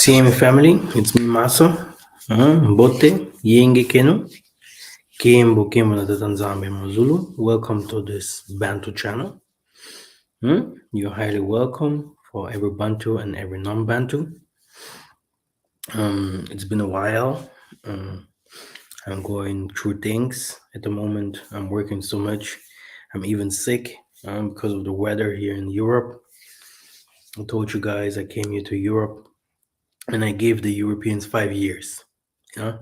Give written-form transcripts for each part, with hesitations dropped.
CM family, it's me Maso. Bote, Yenge Kenu, Kembo Kembo na Tanzania Mazulu. Welcome to this Bantu channel. You're highly welcome for every Bantu and every non-Bantu. It's been a while. I'm going through things at the moment. I'm working so much. I'm even sick because of the weather here in Europe. I told you guys I came here to Europe and I gave the Europeans 5 years. Yeah.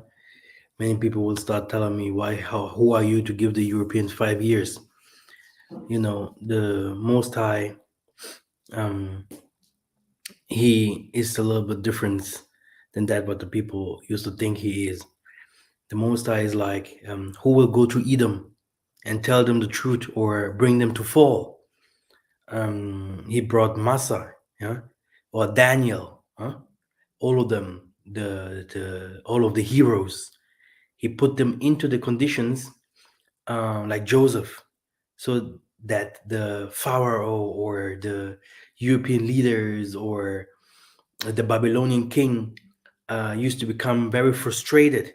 Many people will start telling me who are you to give the Europeans 5 years? The Most High, he is a little bit different than that what the people used to think he is. The Most High is like, who will go to Edom and tell them the truth or bring them to fall? He brought Massa, yeah, or Daniel, huh? All of them, all of the heroes. He put them into the conditions like Joseph, so that the Pharaoh or the European leaders or the Babylonian king used to become very frustrated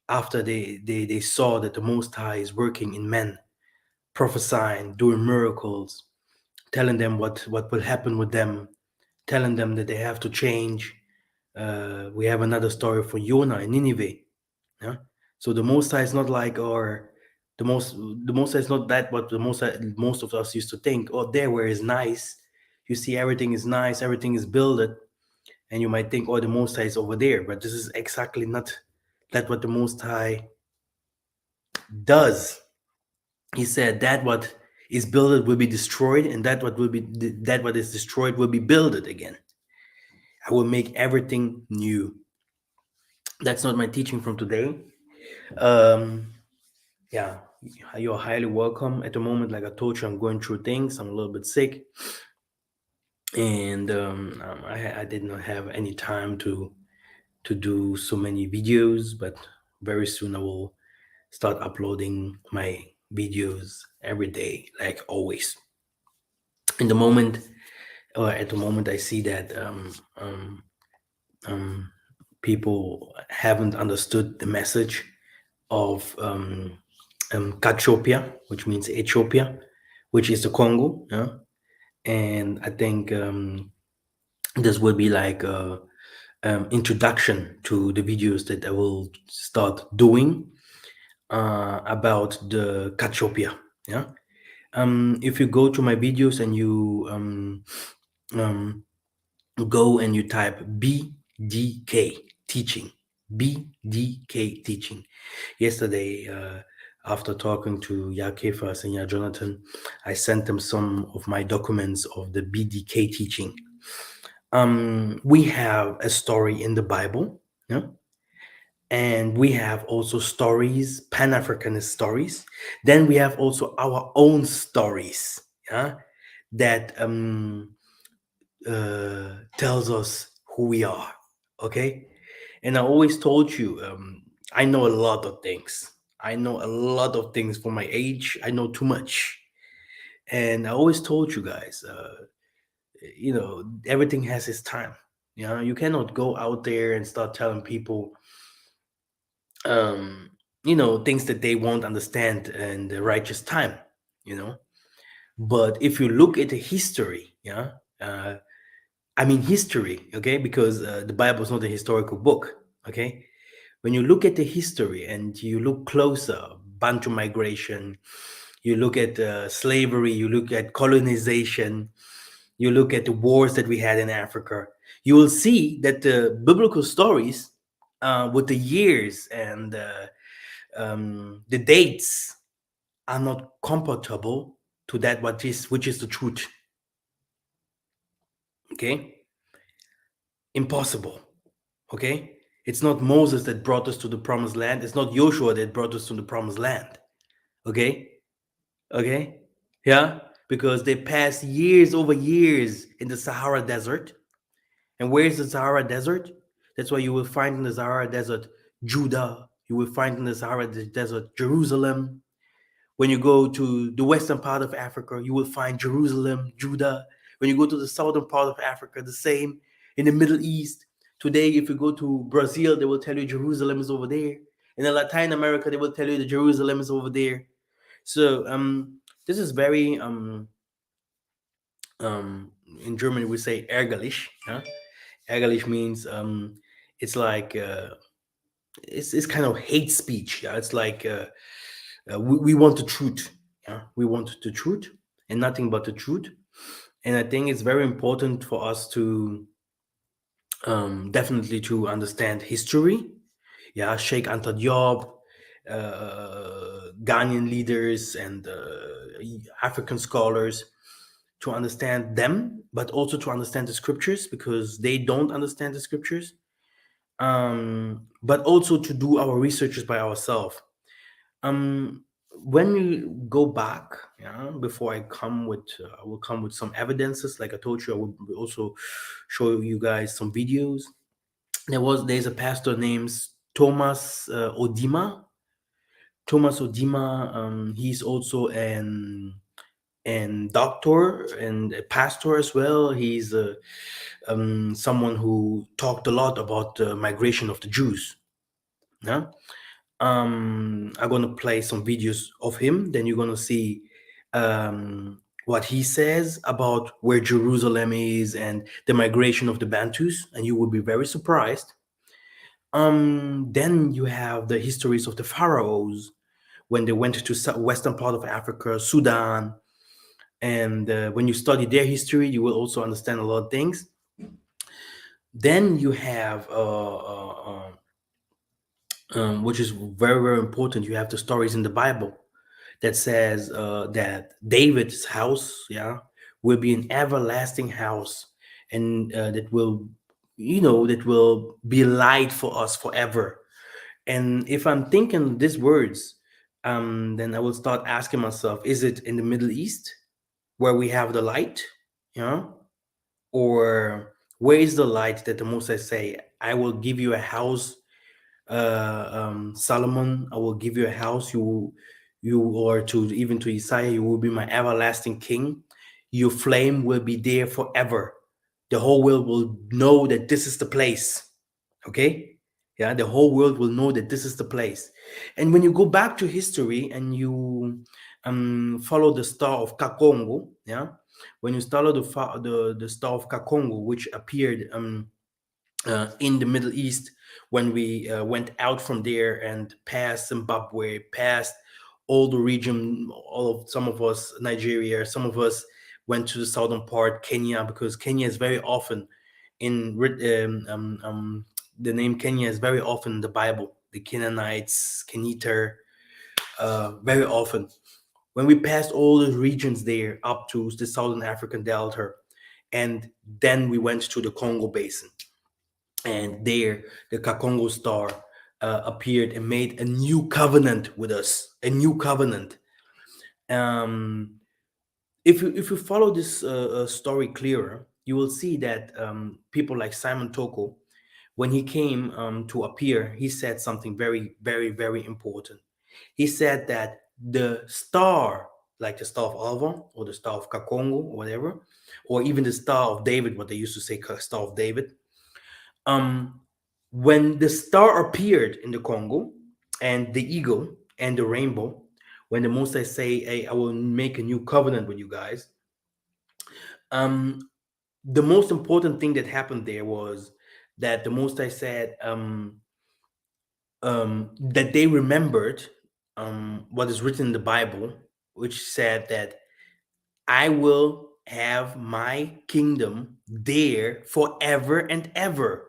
after they saw that the Most High is working in men, prophesying, doing miracles, telling them what will happen with them, telling them that they have to change. We have another story for Jonah in Nineveh. Yeah. So the Most High is not like the most High is not that what most of us used to think. Oh, there where is nice. You see, everything is nice, everything is builded, and you might think, oh, the Most High is over there. But this is exactly not that what the Most High does. He said that what is builded will be destroyed, and that what is destroyed will be builded again. I will make everything new. That's not my teaching from today. Yeah, you're highly welcome. At the moment, like I told you, I'm going through things. I'm a little bit sick, and I did not have any time to do so many videos. But very soon, I will start uploading my videos every day, like always. In the moment, or at the moment, I see that people haven't understood the message of Kachopia, which means Ethiopia, which is the Congo. Yeah? And I think this will be like a introduction to the videos that I will start doing about the Kachopia. Yeah. If you go to my videos and you go and you type BDK teaching, BDK teaching. Yesterday, after talking to Yakefas and Ya Jonathan, I sent them some of my documents of the BDK teaching. We have a story in the Bible, yeah? And we have also stories, Pan-Africanist stories. Then we have also our own stories, yeah, that tells us who we are. Okay, and I always told you, I know a lot of things. I know a lot of things for my age. I know too much, and I always told you guys, everything has its time. You cannot go out there and start telling people, things that they won't understand in the righteous time. You know, but if you look at the history, I mean history, okay, because the Bible is not a historical book, okay. When you look at the history and you look closer, Bantu migration, you look at slavery, you look at colonization, you look at the wars that we had in Africa, you will see that the biblical stories, with the years and the dates, are not comparable to that which is the truth. Okay, impossible. Okay, it's not Moses that brought us to the promised land. It's not Joshua that brought us to the promised land. Okay, yeah, because they passed years over years in the Sahara Desert. And where is the Sahara Desert? That's why you will find in the Sahara Desert Judah. You will find in the Sahara Desert Jerusalem. When you go to the western part of Africa, you will find Jerusalem, Judah. When you go to the southern part of Africa, the same. In the Middle East, Today, if you go to Brazil, they will tell you Jerusalem is over there. In Latin America, they will tell you the Jerusalem is over there. So this is very in Germany we say ärgerlich. Yeah? Ärgerlich means it's like it's kind of hate speech. Yeah, it's like we want the truth. Yeah, we want the truth and nothing but the truth. And I think it's very important for us to definitely to understand history. Yeah, Sheikh Anta Diop, Ghanaian leaders, and African scholars, to understand them, but also to understand the scriptures because they don't understand the scriptures. But also to do our researches by ourselves. When you go back, yeah, before I will come with some evidences. Like I told you, I would also show you guys some videos. There's a pastor named Thomas Odima. Thomas Odima, he's also an doctor and a pastor as well. He's someone who talked a lot about the migration of the Jews. Yeah, I'm gonna play some videos of him. Then you're gonna see what he says about where Jerusalem is and the migration of the Bantus, and you will be very surprised. Then you have the histories of the pharaohs when they went to western part of Africa, Sudan, and when you study their history, you will also understand a lot of things. Then you have, which is very very important, you have the stories in the Bible that says that David's house, yeah, will be an everlasting house, and that will, that will be light for us forever. And if I'm thinking these words, then I will start asking myself, is it in the Middle East where we have the light? Yeah. Or where is the light that the Most High say, I will give you a house, Solomon, I will give you a house, or to even to Isaiah, you will be my everlasting king. Your flame will be there forever. The whole world will know that this is the place. Okay, yeah, the whole world will know that this is the place. And when you go back to history and you follow the star of Kakongo, yeah, when you follow the star of Kakongo, which appeared in the Middle East, when we went out from there and past Zimbabwe, past all the region, some of us Nigeria, some of us went to the southern part, Kenya, because Kenya is very often in the name Kenya is very often in the Bible. The Canaanites, Keniter, very often. When we passed all the regions there up to the Southern African Delta, and then we went to the Congo Basin, and there the Kakongo star appeared and made a new covenant with us, a new covenant. Um, if you follow this story clearer, you will see that people like Simon Toko, when he came to appear, he said something very, very, very important. He said that the star, like the star of Alva or the star of Kakongo or whatever, or even the star of David, what they used to say, star of David, um, when the star appeared in the Congo, and the eagle and the rainbow, when the Most High say, "Hey, I will make a new covenant with you guys," um, the most important thing that happened there was that the Most High said that they remembered what is written in the Bible, which said that I will have my kingdom there forever and ever.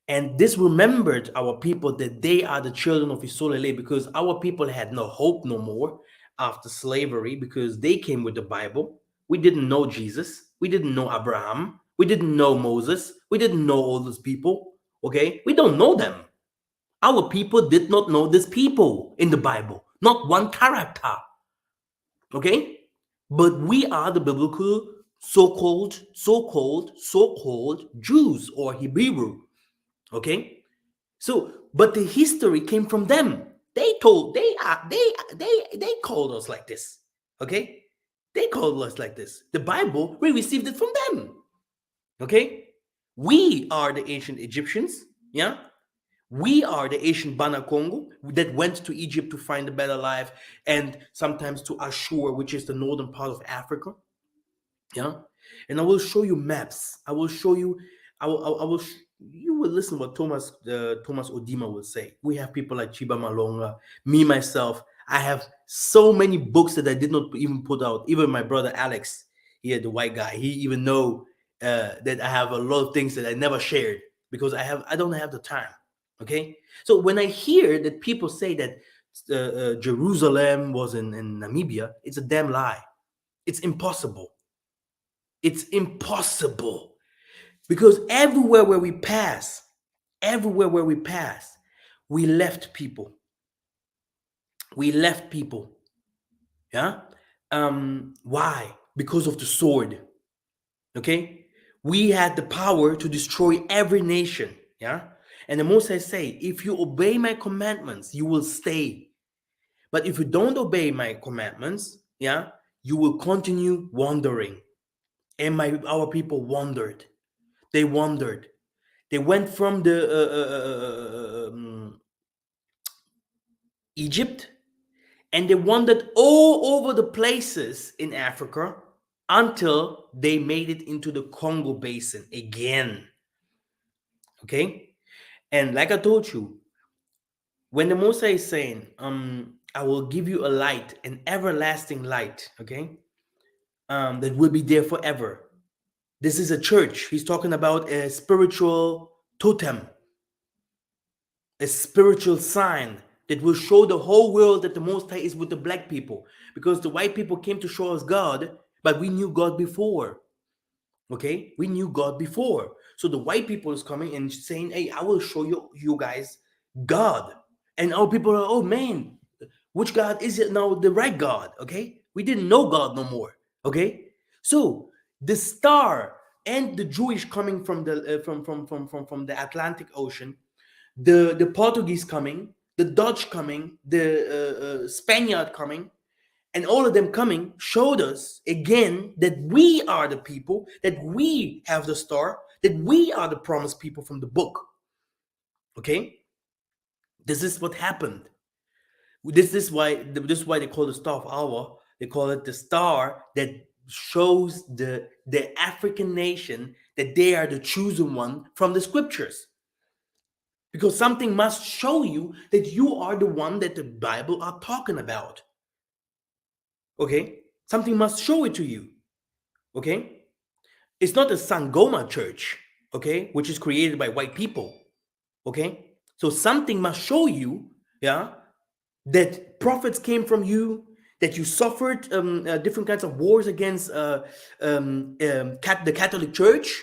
And this remembered our people that they are the children of Isolele, because our people had no hope no more after slavery, because they came with the Bible. We didn't know Jesus. We didn't know Abraham. We didn't know Moses. We didn't know all those people. Okay? We don't know them. Our people did not know these people in the Bible. Not one character. Okay? But we are the biblical so-called Jews or Hebrew. Okay? So, but the history came from them. They called us like this. Okay? They called us like this. The Bible, we received it from them. Okay? We are the ancient Egyptians, yeah? We are the ancient Bana Congo that went to Egypt to find a better life, and sometimes to Ashur, which is the northern part of Africa. Yeah, and I will show you maps. I will show you. You will listen what Thomas Odima will say. We have people like Chiba Malonga, me myself. I have so many books that I did not even put out. Even my brother Alex, here the white guy, he even know that I have a lot of things that I never shared because I don't have the time. Okay, so when I hear that people say that Jerusalem was in Namibia, it's a damn lie. It's impossible. It's impossible because everywhere where we pass, we left people. We left people. Yeah. Why? Because of the sword. Okay. We had the power to destroy every nation. Yeah. And the most I say, if you obey my commandments, you will stay. But if you don't obey my commandments, yeah, you will continue wandering. And our people wandered. They wandered. They went from the Egypt, and they wandered all over the places in Africa until they made it into the Congo basin again. Okay, and like I told you, when the Mosai is saying, "I will give you a light, an everlasting light," okay, that will be there forever. This is a church. He's talking about a spiritual totem, a spiritual sign that will show the whole world that the Most High is with the black people. Because the white people came to show us God, but we knew God before. Okay? We knew God before. So the white people is coming and saying, hey, I will show you guys God. And our people are, oh man, which God is it now? The right God. Okay? We didn't know God no more. Okay? So the star and the Jewish coming from the from the Atlantic Ocean, the Portuguese coming, the Dutch coming, the Spaniard coming, and all of them coming showed us again that we are the people, that we have the star, that we are the promised people from the book. Okay, this is what happened. This is why they call the star of Awa. They call it the star that shows the African nation that they are the chosen one from the scriptures. Because something must show you that you are the one that the Bible are talking about. Okay? Something must show it to you. Okay? It's not a Sangoma church, okay, which is created by white people. Okay? So something must show you, yeah, that prophets came from you, that you suffered different kinds of wars against the Catholic Church,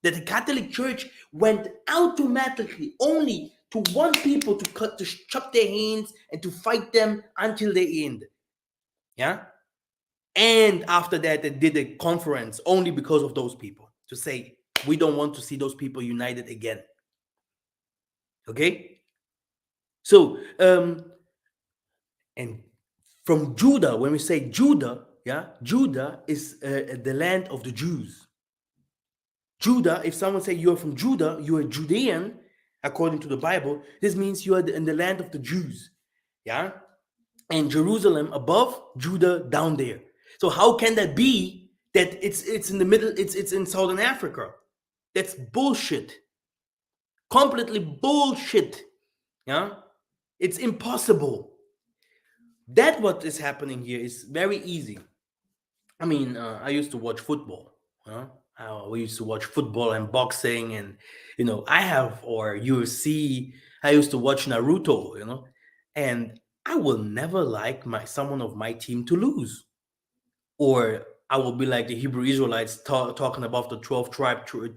that the Catholic Church went automatically only to want people to chop their hands and to fight them until the end. Yeah. And after that, they did a conference only because of those people to say, we don't want to see those people united again. Okay. So, and from Judah, when we say Judah, yeah, Judah is the land of the Jews. Judah, if someone say you're from Judah, you're a Judean, according to the Bible, this means you are in the land of the Jews. Yeah? And Jerusalem above, Judah down there. So how can that be that it's in the middle, it's in Southern Africa? That's bullshit. Completely bullshit. Yeah? It's impossible. That what is happening here is very easy. I mean, I used to watch football. We used to watch football and boxing, and I have or UFC. I used to watch Naruto. And I will never like someone of my team to lose, or I will be like the Hebrew Israelites talking about the 12 tribe, 12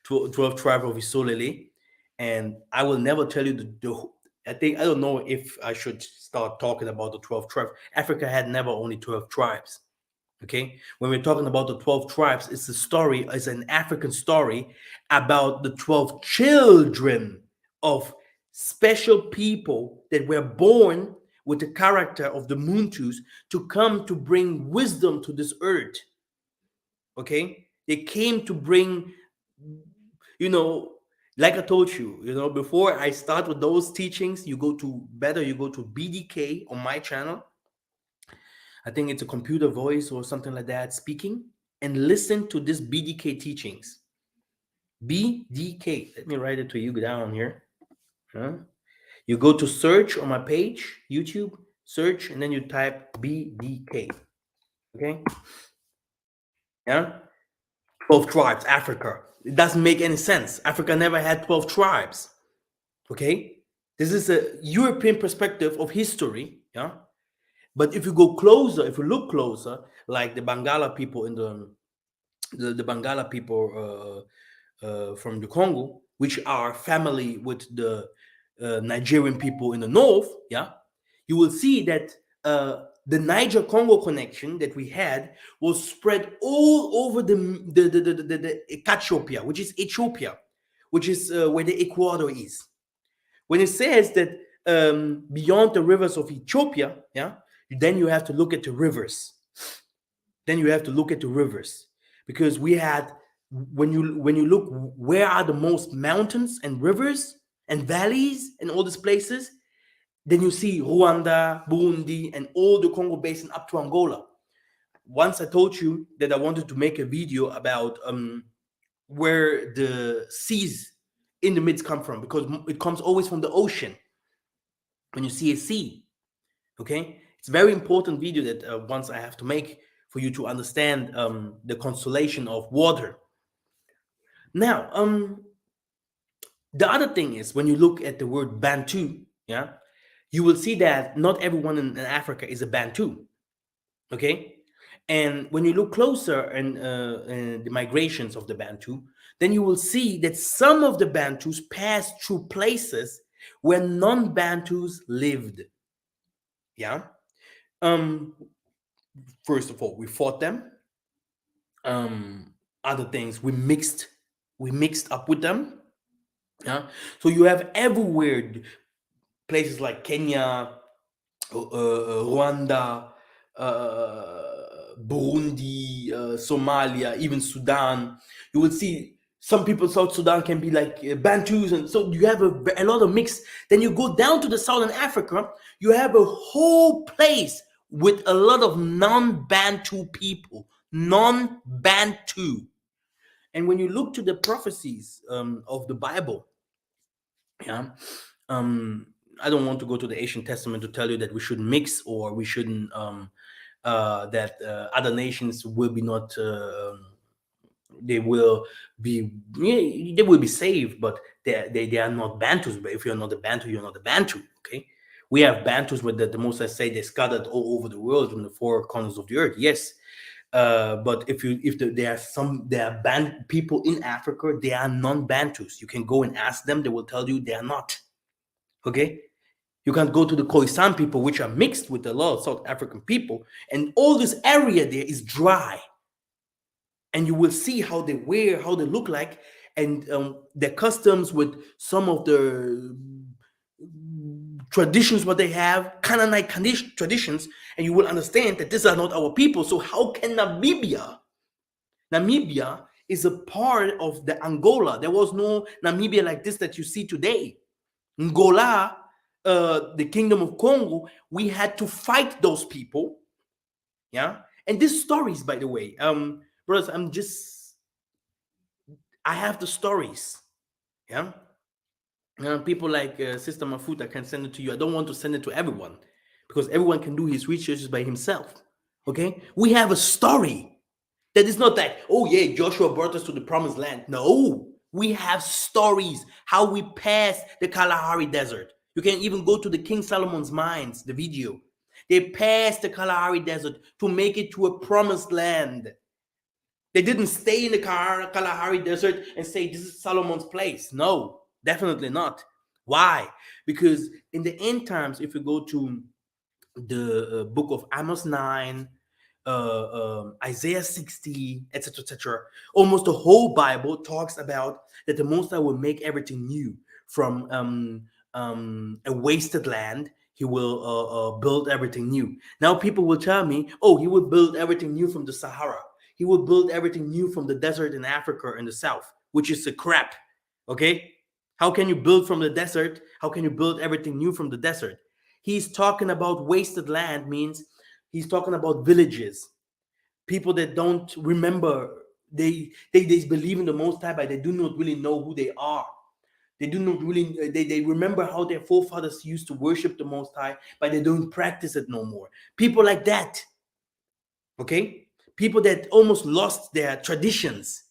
tribe of Isolele, and I will never tell you I don't know if I should start talking about the 12 tribes. Africa had never only 12 tribes. Okay, when we're talking about the 12 tribes, it's an African story about the 12 children of special people that were born with the character of the Muntus to come to bring wisdom to this earth. Okay, they came to bring you know, like I told you, before I start with those teachings, you go to BDK on my channel. I think it's a computer voice or something like that speaking, and listen to this BDK teachings. BDK. Let me write it to you down here. Huh? You go to search on my page, YouTube, search, and then you type BDK. Okay? Yeah? 12 tribes, Africa. It doesn't make any sense. Africa never had 12 tribes. Okay? This is a European perspective of history. Yeah? But if you go closer, if you look closer, like the Bangala people in the Bangala people from the Congo, which are family with the Nigerian people in the north, yeah, you will see that the Niger Congo connection that we had was spread all over the Ethiopia, which is where the equator is. When it says that beyond the rivers of Ethiopia, yeah, then you have to look at the rivers. Then you have to look at the rivers, because we had, when you look where are the most mountains and rivers and valleys and all these places, then you see Rwanda, Burundi, and all the Congo basin up to Angola. Once I told you that I wanted to make a video about where the seas in the midst come from, because it comes always from the ocean. When you see a sea, okay, it's a very important video that once I have to make for you to understand the constellation of water. Now, the other thing is, when you look at the word Bantu, yeah, you will see that not everyone in Africa is a Bantu. Okay, and when you look closer in the migrations of the Bantu, then you will see that some of the Bantus passed through places where non-Bantus lived. Yeah. Um, First of all, we fought them. Other things, we mixed up with them. Yeah. So you have everywhere places like Kenya, Rwanda, Burundi, Somalia, even Sudan. You will see some people South Sudan can be like Bantus, and so you have a lot of mix. Then you go down to the Southern Africa, you have a whole place with a lot of non-Bantu people, non-Bantu. And when you look to the prophecies of the Bible, yeah, I don't want to go to the Ancient Testament to tell you that we should mix, or we shouldn't that other nations will be not they will be, yeah, they will be saved, but they are not Bantus. But if you're not a Bantu, you're not a Bantu. Okay, we have Bantus with the most, I say, they scattered all over the world in the four corners of the earth. Yes, but there are people in Africa, they are non-Bantus. You can go and ask them; they will tell you they are not. Okay, you can go to the Khoisan people, which are mixed with a lot of South African people, and all this area there is dry. And you will see how they wear, how they look like, and their customs with some of the traditions, what they have, Canaanite traditions, and you will understand that these are not our people. So how can Namibia is a part of the Angola. There was no Namibia like this that you see today. Angola, the Kingdom of Congo, we had to fight those people. Yeah. And these stories, by the way, brothers, I have the stories. Yeah. People like Sister Mafuta can send it to you. I don't want to send it to everyone, because everyone can do his researches by himself. Okay. We have a story that is not like, oh yeah, Joshua brought us to the promised land. No, we have stories how we passed the Kalahari Desert. You can even go to the King Solomon's Mines, the video. They passed the Kalahari Desert to make it to a promised land. They didn't stay in the Kalahari Desert and say, this is Solomon's place. No, definitely not. Why? Because in the end times, if you go to the book of Amos 9, Isaiah 60, etc., etc., almost the whole Bible talks about that the Most High will make everything new. From a wasted land, he will build everything new. Now people will tell me, oh, he will build everything new from the Sahara. He will build everything new from the desert in Africa in the south, which is a crap. Okay? How can you build from the desert? How can you build everything new from the desert? He's talking about wasted land, means he's talking about villages, people that don't remember. They believe in the Most High, but they do not really know who they are. They do not really, they remember how their forefathers used to worship the Most High, but they don't practice it no more. People like that, okay? People that almost lost their traditions.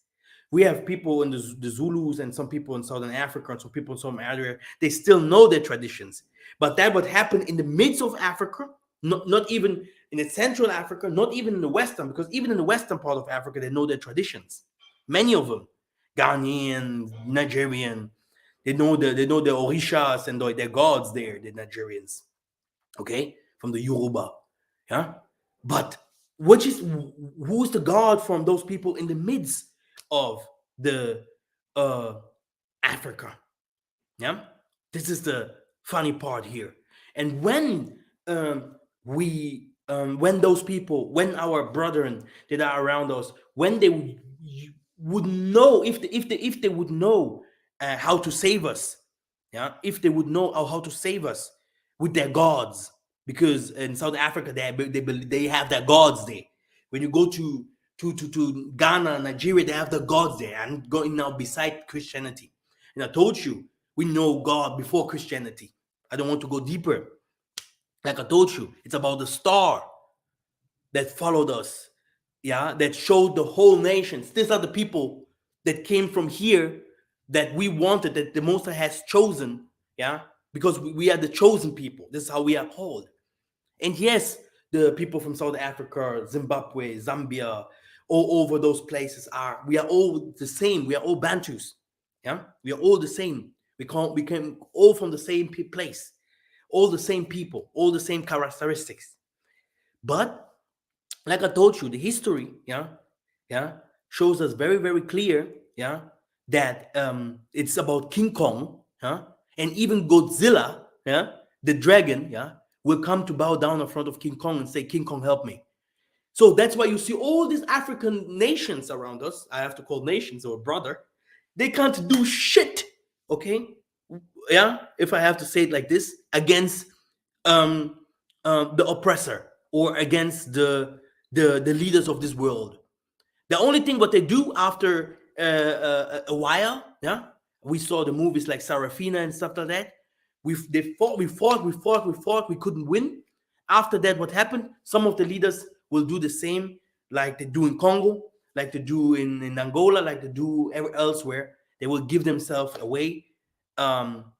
We have people in the Zulus and some people in Southern Africa and some people in some area, they still know their traditions. But that would happen in the midst of Africa, not even in the Central Africa, not even in the Western, because even in the Western part of Africa, they know their traditions. Many of them, Ghanaian, Nigerian, they know the Orishas and their gods there, the Nigerians, okay, from the Yoruba, yeah. But who's the God from those people in the midst of the uh Africa? Yeah, this is the funny part here. And when those people, when our brethren that are around us, when they would know, if they would know how to save us, yeah, if they would know how to save us with their gods, because in South Africa they have their gods there. When you go to Ghana, Nigeria, they have the gods there. I'm going now beside Christianity. And I told you, we know God before Christianity. I don't want to go deeper. Like I told you, it's about the star that followed us, yeah, that showed the whole nations. These are the people that came from here that we wanted, that the Most High has chosen, yeah, because we are the chosen people. This is how we are called. And yes, the people from South Africa, Zimbabwe, Zambia, all over those places we are all the same. We are all Bantus. Yeah, we are all the same. We came all from the same place, all the same people, all the same characteristics. But like I told you, the history, yeah, yeah, shows us very, very clear, yeah, that it's about King Kong, yeah, and even Godzilla, yeah, the dragon, yeah, will come to bow down in front of King Kong and say, "King Kong, help me." So that's why you see all these African nations around us. I have to call nations or brother. They can't do shit. Okay, yeah. If I have to say it like this, against um, the oppressor or against the leaders of this world. The only thing what they do after a while, yeah, we saw the movies like Sarafina and stuff like that. We couldn't win. After that, what happened? Some of the leaders will do the same, like they do in Congo, like they do in Angola, like they do elsewhere. They will give themselves away um,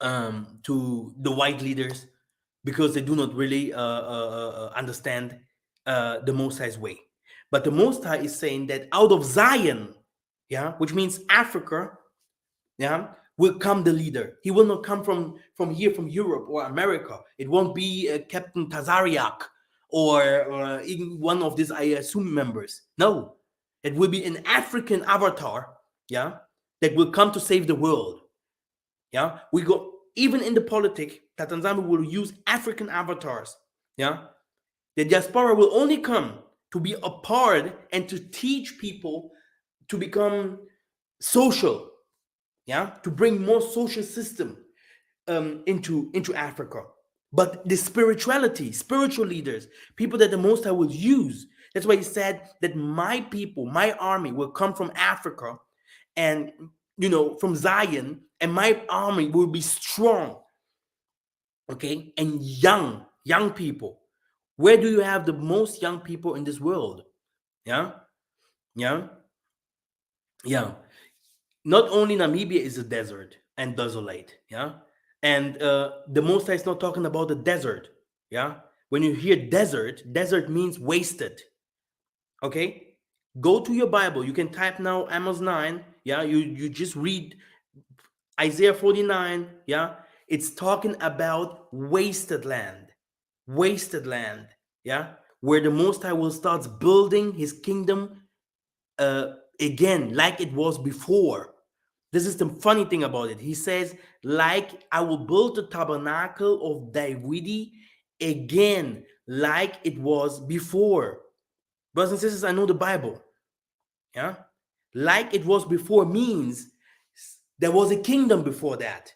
to the white leaders because they do not really understand the Most High's way. But the Most High is saying that out of Zion, yeah, which means Africa, yeah, will come the leader. He will not come from here, from Europe or America. It won't be Captain Tazariak or even one of these, I assume, members. No, it will be an African avatar, yeah, that will come to save the world. Yeah, we go even in the politic. Tanzania will use African avatars. Yeah, the diaspora will only come to be a part and to teach people to become social. Yeah, to bring more social system into Africa. But the spirituality, spiritual leaders, people that the Most High will use. That's why he said that my people, my army will come from Africa and, from Zion, and my army will be strong, okay, and young people. Where do you have the most young people in this world? Yeah, yeah, yeah. Not only Namibia is a desert and desolate, yeah, and the Most High is not talking about the desert, yeah. When you hear desert means wasted. Okay, go to your Bible. You can type now Amos 9. Yeah, you just read Isaiah 49. Yeah, it's talking about wasted land. Yeah, where the Most High will start building His kingdom again, like it was before. This is the funny thing about it. He says, like I will build the tabernacle of David again, like it was before. Brothers and sisters, I know the Bible. Yeah. Like it was before means There was a kingdom before that.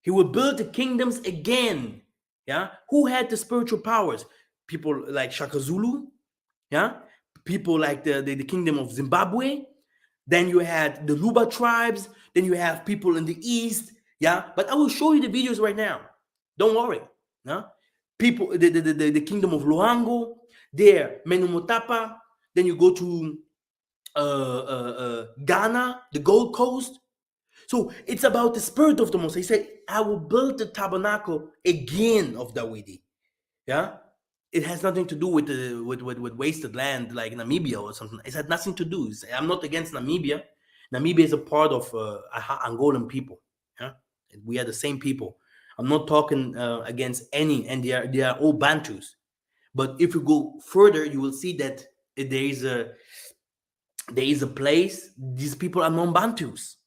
He will build the kingdoms again. Yeah. Who had the spiritual powers? People like Shaka Zulu. Yeah. People like the kingdom of Zimbabwe. Then you had the Luba tribes. Then you have people in the east. Yeah. But I will show you the videos right now. Don't worry. Yeah. People, the kingdom of Luango. There, Menumotapa. Then you go to Ghana, the Gold Coast. So it's about the spirit of the Most High. He said, I will build the tabernacle again of Dawidi. Yeah. It has nothing to do with the with wasted land like Namibia or something. It had nothing to do. I'm not against Namibia. Namibia is a part of Angolan people. Yeah. We are the same people. I'm not talking against any, and they are all Bantus. But if you go further, you will see that there is a place. These people are non-Bantus.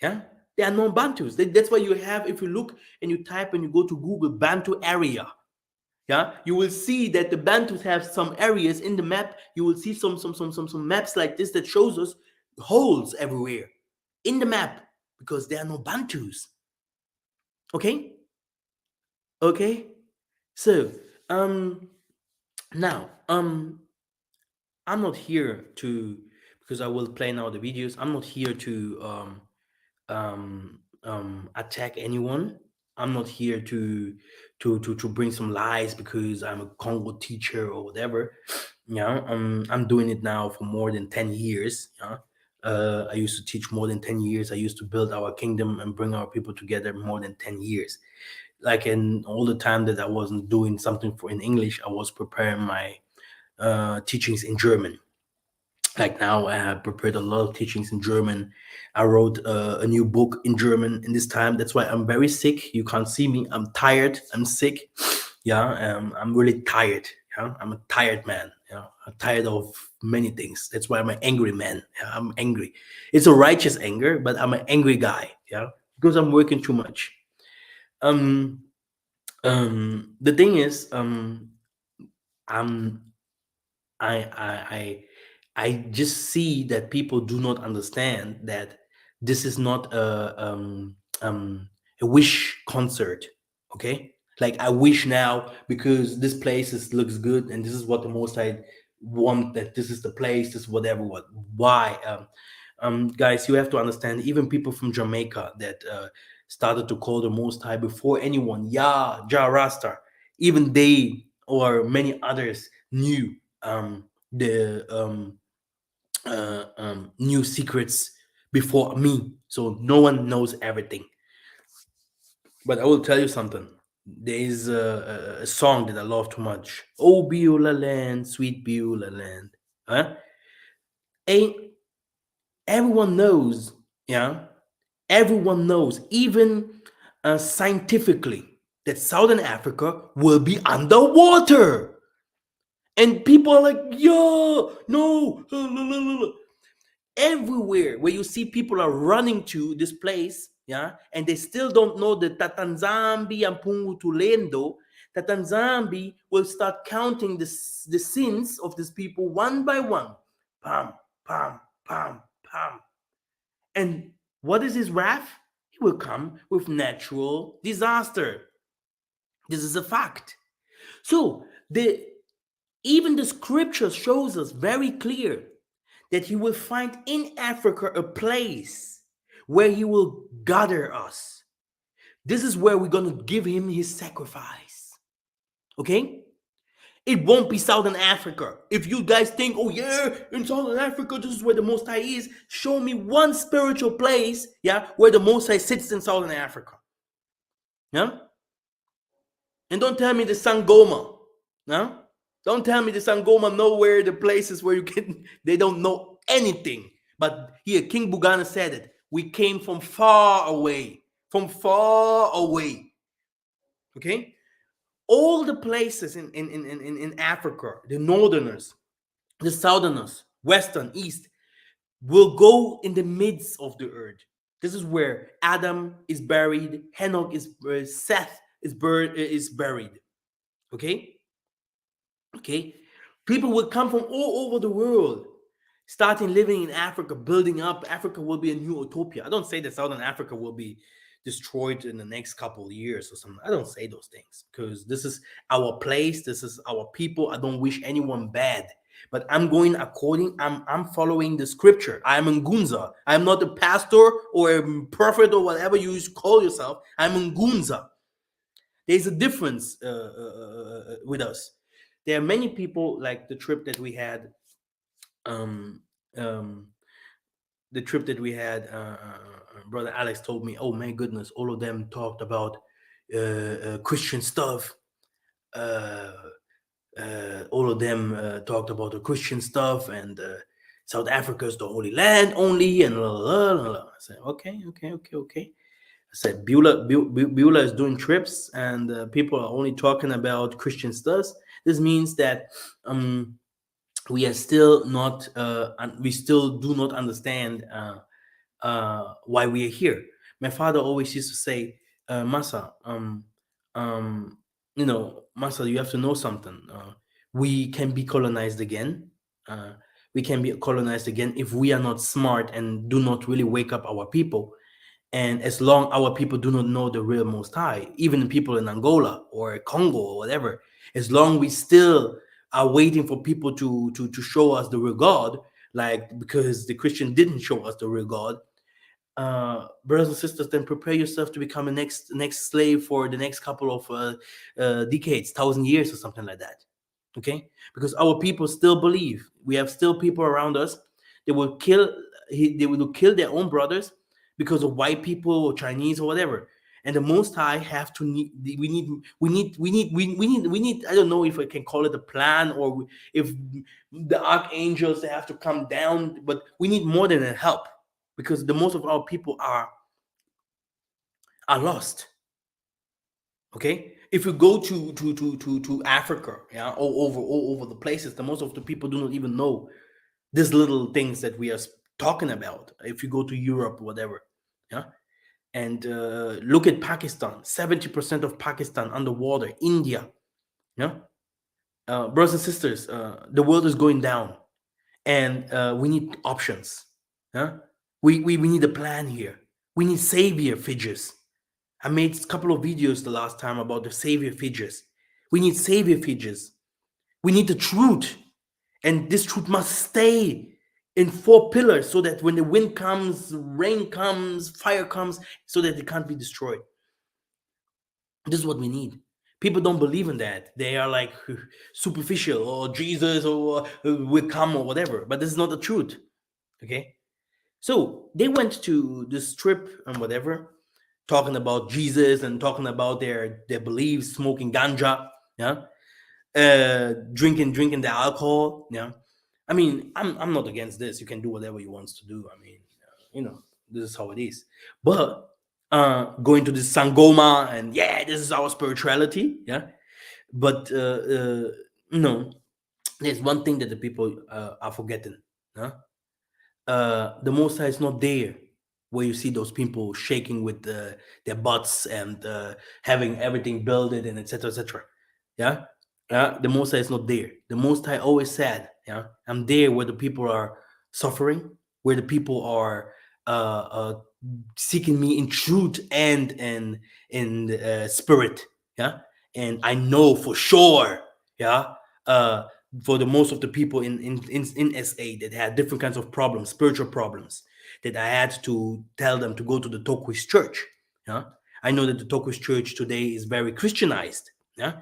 Yeah, they are non-Bantus. That's why you have, if you look and you type and you go to Google Bantu area, yeah, you will see that the Bantus have some areas in the map. You will see some maps like this that shows us holes everywhere in the map because there are no Bantus. Okay, okay. So now I'm not here to, because I will play now the videos. I'm not here to attack anyone. I'm not here to bring some lies because I'm a Congo teacher or whatever. I'm doing it now for more than 10 years. I used to teach more than 10 years. I used to build our kingdom and bring our people together more than 10 years. Like, in all the time that I wasn't doing something for in English, I was preparing my teachings in German. Like, now I have prepared a lot of teachings in German. I wrote a new book in German in this time. That's why I'm very sick. You can't see me. I'm tired. I'm sick. Yeah, I'm really tired. Yeah, I'm a tired man. Yeah, I'm tired of many things. That's why I'm an angry man. Yeah, I'm angry. It's a righteous anger, but I'm an angry guy. Yeah, because I'm working too much. Um, the thing is, I'm I just see that people do not understand that this is not a wish concert. Okay, like, I wish now because this place looks good and this is what the Most I want, that this is the place, this whatever, what, why. Guys, you have to understand. Even people from Jamaica that started to call the Most High before anyone, yeah, Jah Rasta, even they or many others knew the new secrets before me. So no one knows everything. But I will tell you something. There is a song that I love too much. Oh, Beulah land, sweet Beulah land. Huh? Ain't everyone knows? Yeah, everyone knows, even scientifically, that Southern Africa will be underwater. And people are like, yo, no, everywhere where you see people are running to this place, yeah, and they still don't know the Tatanzambi and Pungu Tulendo. Tatanzambi will start counting the sins of these people one by one. Pam, pam, pam, pam. And what is his wrath? He will come with natural disaster. This is a fact. So even the scripture shows us very clear that he will find in Africa a place where he will gather us. This is where we're going to give him his sacrifice. Okay? It won't be Southern Africa. If you guys think, oh yeah, in Southern Africa, this is where the Most High is, show me one spiritual place, yeah, where the Most High sits in Southern Africa. Yeah? And don't tell me the Sangoma. No? Don't tell me the Sangoma nowhere, the places where you can, they don't know anything. But here, King Bugana said it. We came from far away. From far away. Okay? All the places in Africa, the northerners, the southerners, western, east, will go in the midst of the earth. This is where Adam is buried, Enoch is Seth is buried. Okay? Okay? People will come from all over the world. starting living in Africa, building up. Africa will be a new utopia. I don't say that Southern Africa will be destroyed in the next couple of years or something. I don't say those things because this is our place. This is our people. I don't wish anyone bad. But I'm going according. I'm following the scripture. I'm Ngunza. I'm not a pastor or a prophet or whatever you call yourself. I'm Ngunza. There's a difference with us. There are many people like the trip that we had. Um, um, the trip that we had, brother Alex told me, "Oh my goodness, all of them talked about Christian stuff. Uh, all of them talked about the Christian stuff, and South Africa is the Holy Land only." And blah, blah, blah, blah. I said, "Okay, okay, okay, okay." I said, Beulah is doing trips, and people are only talking about Christian stuff. This means that we are still not, we still do not understand why we are here. My father always used to say, Masa, Masa, you have to know something. We can be colonized again. Uh, we can be colonized again if we are not smart and do not really wake up our people. And as long our people do not know the real Most High, even people in Angola or Congo or whatever, as long we still are waiting for people to show us the real God, like because the Christian didn't show us the real God, brothers and sisters, then prepare yourself to become a next slave for the next couple of decades, 1,000 years or something like that. Okay, because our people still believe. We have still people around us. They will kill. They will kill their own brothers because of white people or Chinese or whatever. And the Most High have to need. We need. I don't know if I can call it a plan or if the archangels they have to come down, but we need more than a help because the most of our people are lost. Okay, if you go to Africa, yeah, all over the places, the most of the people do not even know these little things that we are talking about. If you go to Europe, whatever, yeah, and look at Pakistan, 70% of Pakistan underwater, India, yeah, brothers and sisters, the world is going down, and we need options, yeah. We need a plan here. We need savior figures. I made a couple of videos the last time about the savior figures. We need savior figures. We need the truth. And this truth must stay in four pillars so that when the wind comes, rain comes, fire comes, so that it can't be destroyed. This is what we need. People don't believe in that. They are like superficial or Jesus or will come or whatever. But this is not the truth. Okay? So they went to this trip and whatever, talking about Jesus and talking about their beliefs, smoking ganja, yeah, drinking the alcohol, yeah. I mean, I'm not against this. You can do whatever you want to do. I mean, this is how it is. But going to this sangoma and yeah, this is our spirituality, yeah. But there's one thing that the people are forgetting, huh? The Most High is not there where you see those people shaking with their butts and having everything builded and etc. etc. Yeah, the Most High is not there. The Most High always said, "Yeah, I'm there where the people are suffering, where the people are seeking me in truth and in spirit." Yeah, and I know for sure. Yeah. Uh, for the most of the people in SA that had different kinds of problems, spiritual problems, that I had to tell them to go to the Tokwis church. Yeah, I know that the Tokwis church today is very Christianized. Yeah,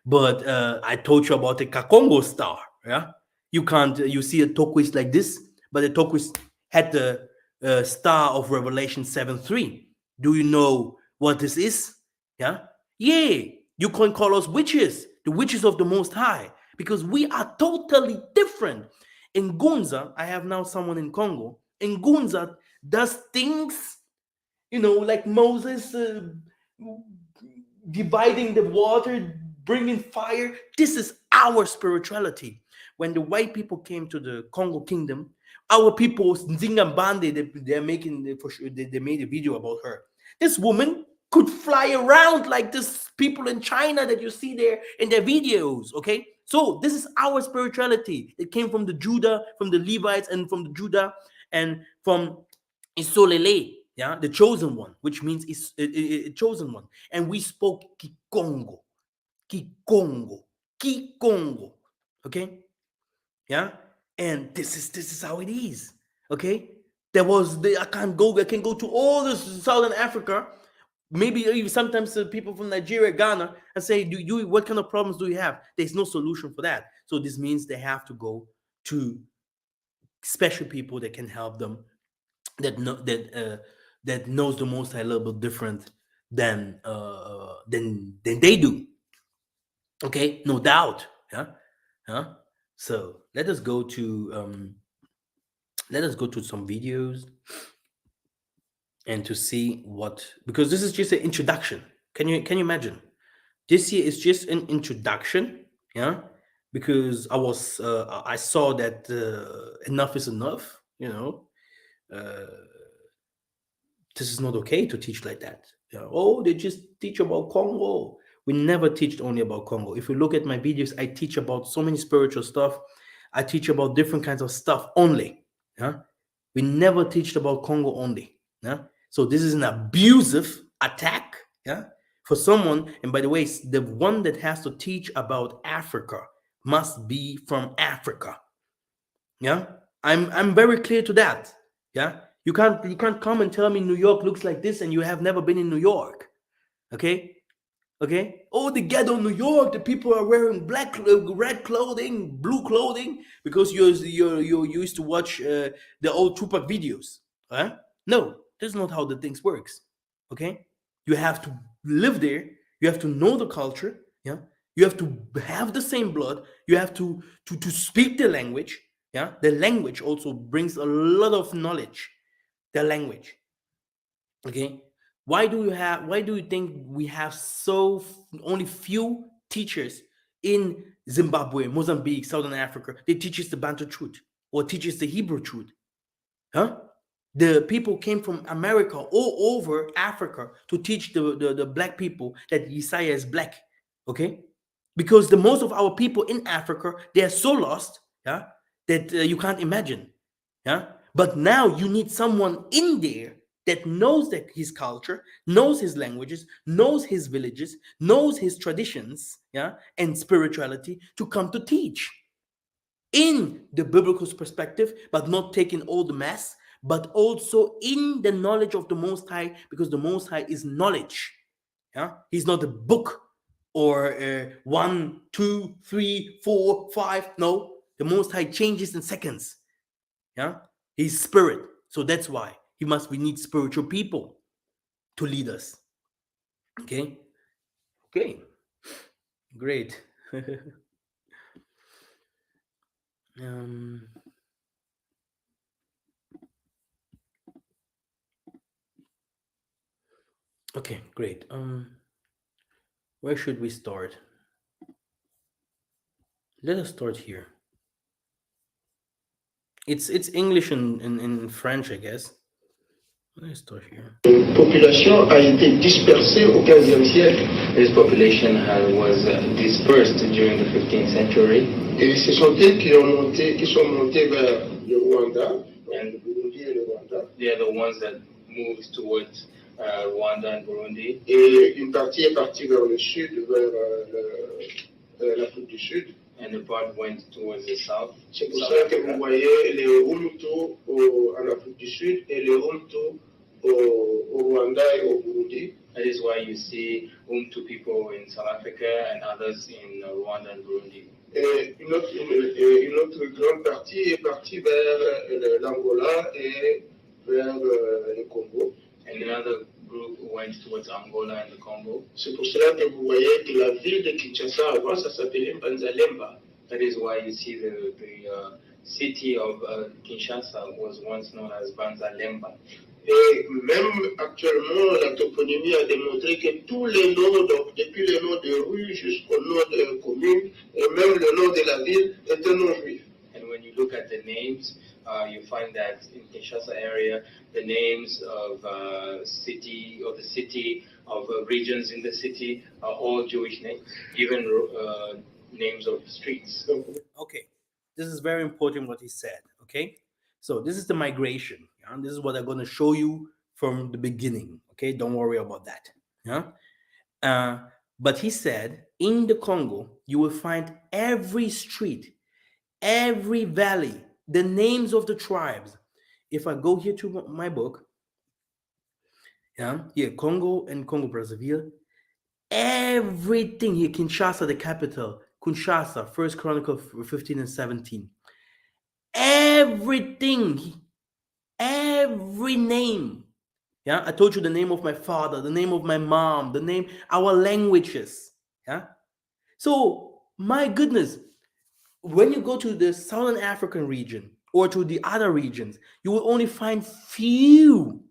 but I told you about the Kakongo star. Yeah, you can't you see a Tokwis like this, but the Tokwis had the star of Revelation 7:3. Do you know what this is? Yeah, yeah. You can call us witches, the witches of the Most High, because we are totally different. In Gunza, I have now someone in Congo. In Gunza, does things, like Moses dividing the water, bringing fire. This is our spirituality. When the white people came to the Congo kingdom, our people, Nzingambande, they're making, for sure, they made a video about her. This woman could fly around like this people in China that you see there in their videos, okay? So this is our spirituality. It came from the Judah, from the Levites, and from the Judah, and from Isolele, yeah, the chosen one, which means is chosen one. And we spoke Kikongo, Kikongo, Kikongo. Okay, yeah, and this is how it is. Okay, I can go to all this Southern Africa, maybe even sometimes people from Nigeria, Ghana, and say, do you what kind of problems do you have? There's no solution for that. So this means they have to go to special people that can help them, that knows the Most High a little bit different than they do. Okay, no doubt. Yeah, huh? So let us go to some videos and to see what, because this is just an introduction. Can you imagine? This year is just an introduction, yeah. Because I saw that enough is enough. This is not okay to teach like that. Oh, they just teach about Congo. We never teach only about Congo. If you look at my videos, I teach about so many spiritual stuff. I teach about different kinds of stuff only. Yeah, we never teach about Congo only. Yeah, so this is an abusive attack. Yeah, for someone. And by the way, the one that has to teach about Africa must be from Africa. Yeah, I'm very clear to that. Yeah, you can't come and tell me New York looks like this and you have never been in New York. Okay, okay. Oh, the ghetto New York, the people are wearing red clothing, blue clothing because you used to watch the old Tupac videos. Huh? No, that's not how the things works. Okay, you have to live there. You have to know the culture. Yeah, you have to have the same blood. You have to speak the language. Yeah, the language also brings a lot of knowledge. The language. Okay, why do you think we have only few teachers in Zimbabwe, Mozambique, Southern Africa? They teach us the Bantu truth or teach us the Hebrew truth. Huh? The people came from America all over Africa to teach the black people that Isaiah is black. Okay, because the most of our people in Africa, they are so lost, yeah, that you can't imagine. Yeah, but now you need someone in there that knows that his culture, knows his languages, knows his villages, knows his traditions, yeah, and spirituality to come to teach in the biblical perspective, but not taking all the mess, but also in the knowledge of the Most High, because the Most High is knowledge. Yeah, he's not a book or one, two, three, four, five. No, the Most High changes in seconds. Yeah, he's spirit, so that's why we need spiritual people to lead us. Okay, okay, great. um, okay, great. Where should we start? Let us start here. It's English and French, I guess. Let's start here. Population a été dispersée au 15e siècle. This population was dispersed during the 15th century. Et ce sont eux qui sont montés vers le Rwanda, and le Burundi et le Rwanda. They are the ones that moved towards Rwanda and Burundi. Et une partie est partie vers le sud, vers l'Afrique du Sud. And the part went towards the south. C'est pour ça que vous voyez les Hutu en Afrique du Sud et les Hutu au Rwanda et au Burundi. That is why you see Umtu people in South Africa and others in Rwanda and Burundi. Et une autre grande partie est partie vers l'Angola et vers le Congo. And another group went towards Angola and the Congo. C'est pour cela que vous voyez que la ville de Kinshasa avant ça s'appelait Mbanzalemba. That is why you see the city of Kinshasa was once known as Banzalemba. Et même actuellement, la toponymie a démontré que tous les noms, donc depuis le nom de rue jusqu'au nom de commune, et même le nom de la ville, est un nom juif. And when you look at the names, you find that in Kinshasa area, the names of the city, of regions in the city are all Jewish names. Even names of streets. Okay, this is very important what he said. Okay, so this is the migration. Yeah? This is what I'm going to show you from the beginning. Okay, don't worry about that. Yeah. Uh, but he said in the Congo, you will find every street, every valley, the names of the tribes. If I go here to my book, yeah, here, Congo and Congo Brazzaville, everything here, Kinshasa, the capital, Kinshasa, First Chronicle 15 and 17. Everything, every name. Yeah, I told you the name of my father, the name of my mom, the name, our languages. Yeah. So, my goodness, when you go to the Southern African region or to the other regions, you will only find few.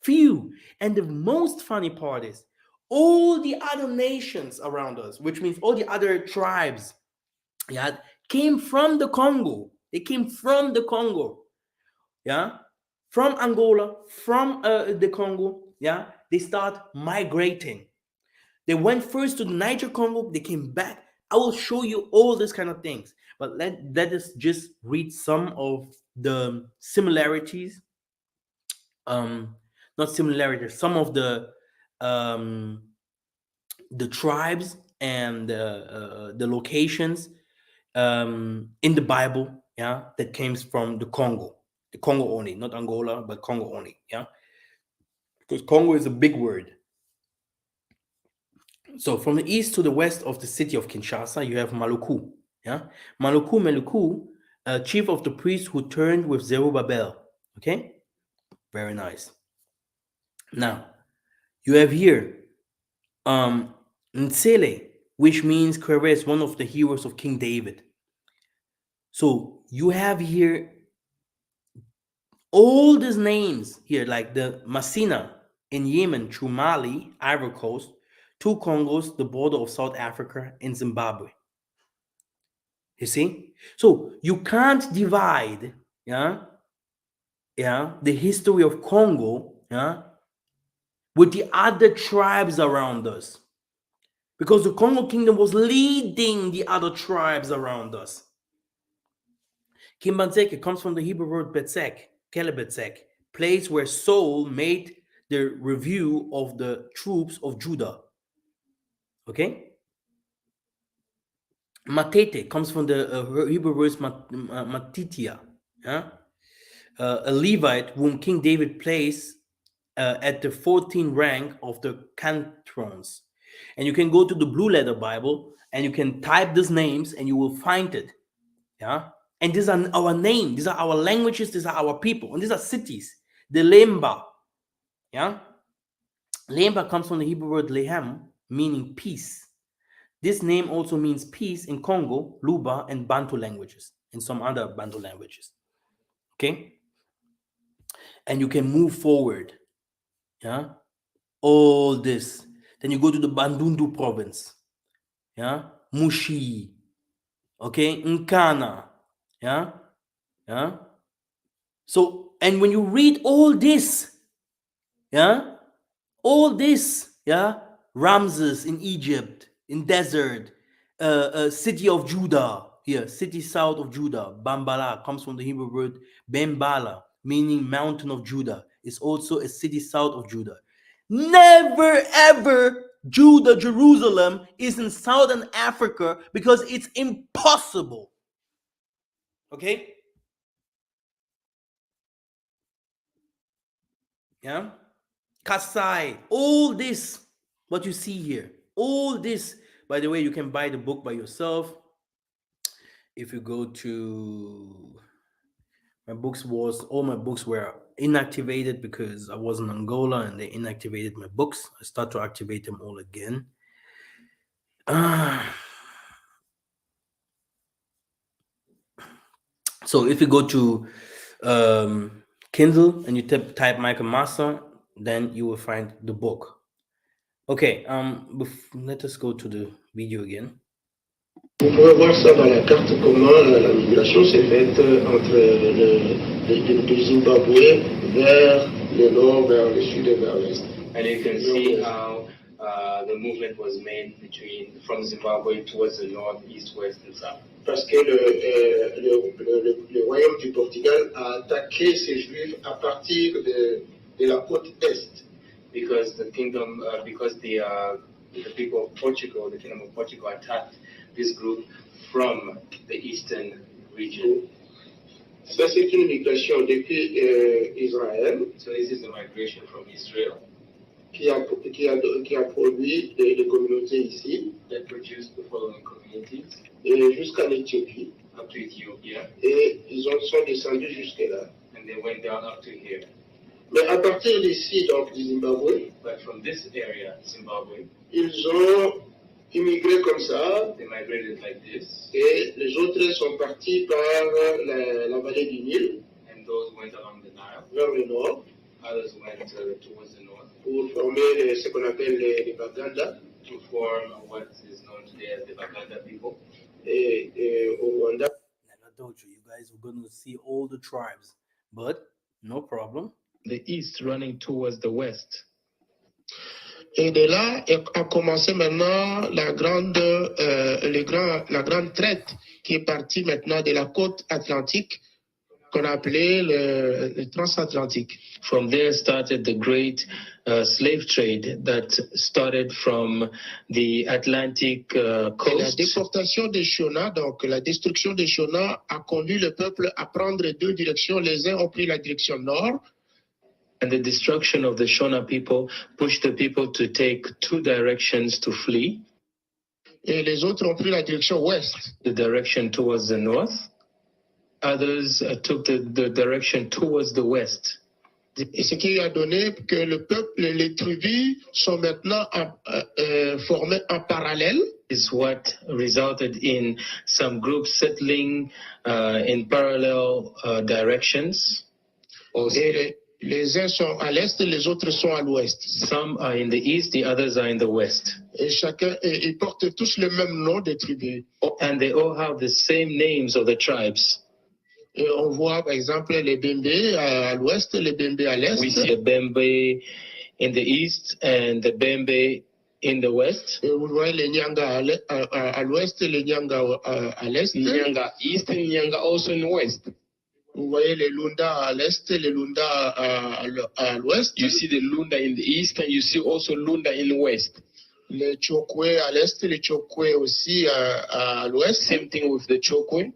And the most funny part is all the other nations around us, which means all the other tribes, yeah, came from the Congo. They came from the Congo, yeah, from Angola, from the Congo, yeah. They start migrating. They went first to the Niger Congo, they came back. I will show you all these kind of things. But let us just read some of the similarities. Um, not similarities, some of um, the tribes and the locations in the Bible, yeah, that came from the Congo only, not Angola, but Congo only, yeah, because Congo is a big word. So from the east to the west of the city of Kinshasa, you have Maluku. Yeah, Maluku, chief of the priests who turned with Zerubbabel. Okay, very nice. Now you have here Nsele, which means Queress, one of the heroes of King David. So you have here all these names here, like the Masina in Yemen, through Mali, Ivory Coast, two Congos, the border of South Africa, and Zimbabwe. You see? So you can't divide, yeah, the history of Congo, yeah, with the other tribes around us. Because the Congo kingdom was leading the other tribes around us. Kimbanzeke comes from the Hebrew word betzek, kelebetzek, place where Saul made the review of the troops of Judah. Okay? Matete comes from the Hebrew word matitia, yeah? A Levite whom King David placed at the 14th rank of the cantrons. And you can go to the Blue Letter Bible and you can type these names and you will find it. Yeah. And these are our names, these are our languages, these are our people, and these are cities. The Lemba. Yeah. Lemba comes from the Hebrew word lehem, meaning peace. This name also means peace in Congo, Luba, and Bantu languages, and some other Bantu languages. Okay. And you can move forward. Yeah. All this. Then you go to the Bandundu province. Yeah. Mushi. Okay. Nkana. Yeah. Yeah. So, and when you read all this, yeah, all this, yeah, Ramses in Egypt, in desert, city of Judah, here, city south of Judah, Bambala comes from the Hebrew word Bembala, meaning mountain of Judah. It's also a city south of Judah. Never ever Judah, Jerusalem is in southern Africa because it's impossible. Okay? Yeah? Kasai, all this, what you see here, all this. By the way, you can buy the book by yourself. If you go to all my books were inactivated because I was in Angola and they inactivated my books. I start to activate them all again. So if you go to Kindle and you type Michael Massa, then you will find the book. Okay, let us go to the video again. Vous pouvez voir ça dans la carte, comment la migration s'est faite entre le Zimbabwe vers le nord, vers le sud et vers l'est. And you can see how the movement was made from Zimbabwe towards the north, east, west, and south. Parce que le royaume du Portugal a attaqué ces Juifs à partir de la côte est. Because the kingdom, because the people of Portugal, the kingdom of Portugal attacked this group from the eastern region. Ça, c'est une migration depuis Israël. So this is the migration from Israel. Qui a produit des communautés ici. That produced the following communities. Et jusqu'en Éthiopie. Up to Ethiopia. Et ils sont descendus jusque là. And they went down up to here. Mais à partir d'ici, donc du Zimbabwe, but from this area, Zimbabwe, ils ont immigré comme ça. They migrated like this. Et les autres sont partis par la vallée du Nil. And those went along the Nile. Vers le nord. Others went towards the north. Pour former ce qu'on appelle les Baganda. To form what is known today as the Baganda people. Et au Rwanda. And I told you, you guys were going to see all the tribes, but no problem. The east running towards the west. Et de là a commencé maintenant la grande traite qui est partie maintenant de la côte atlantique qu'on appelait le transatlantique. From there started the great slave trade that started from the Atlantic coast. La déportation des Shona, donc la destruction des Shona, a conduit le peuple à prendre deux directions. Les uns ont pris la direction nord. And the destruction of the Shona people pushed the people to take two directions to flee. Et les autres ont pris la direction ouest. The direction towards the north. Others took the direction towards the west. Et ce qui a donné que le peuple, les tribus sont maintenant formées en parallèle. Is what resulted in some groups settling in parallel directions. Et les uns sont à l'est, les autres sont à l'ouest. Some are in the east, the others are in the west. Et ils portent tous le même nom des tribus. And they all have the same names of the tribes. Et on voit par exemple les Bembe à l'ouest, les Bembe à l'est. We see the Bembe in the east and the Bembe in the west. Et vous voyez les Nyanga à l'ouest, les Nyanga à l'est. Nyanga east and Nyanga also in the west. Vous voyez les Lunda à l'est, les Lunda à l'ouest. You see the Lunda in the east and you see also Lunda in the west. Les Chokwe à l'est, les Chokwe aussi à l'ouest. Same thing with the Chokwe.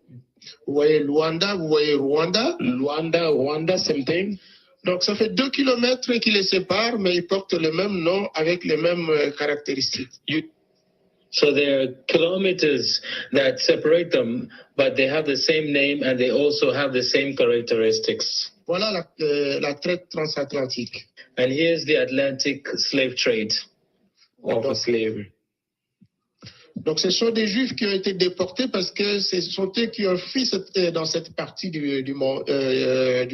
Vous voyez Luanda, vous voyez Rwanda. Rwanda, same thing. Donc ça fait 2 kilomètres qui les séparent, mais ils portent le même nom avec les mêmes caractéristiques. So there are kilometers that separate them, but they have the same name and they also have the same characteristics. Voilà la traite transatlantique. And here's the Atlantic slave trade of slavery. Donc ce sont des Juifs qui ont été déportés parce que ce sont eux qui ont fui dans cette partie du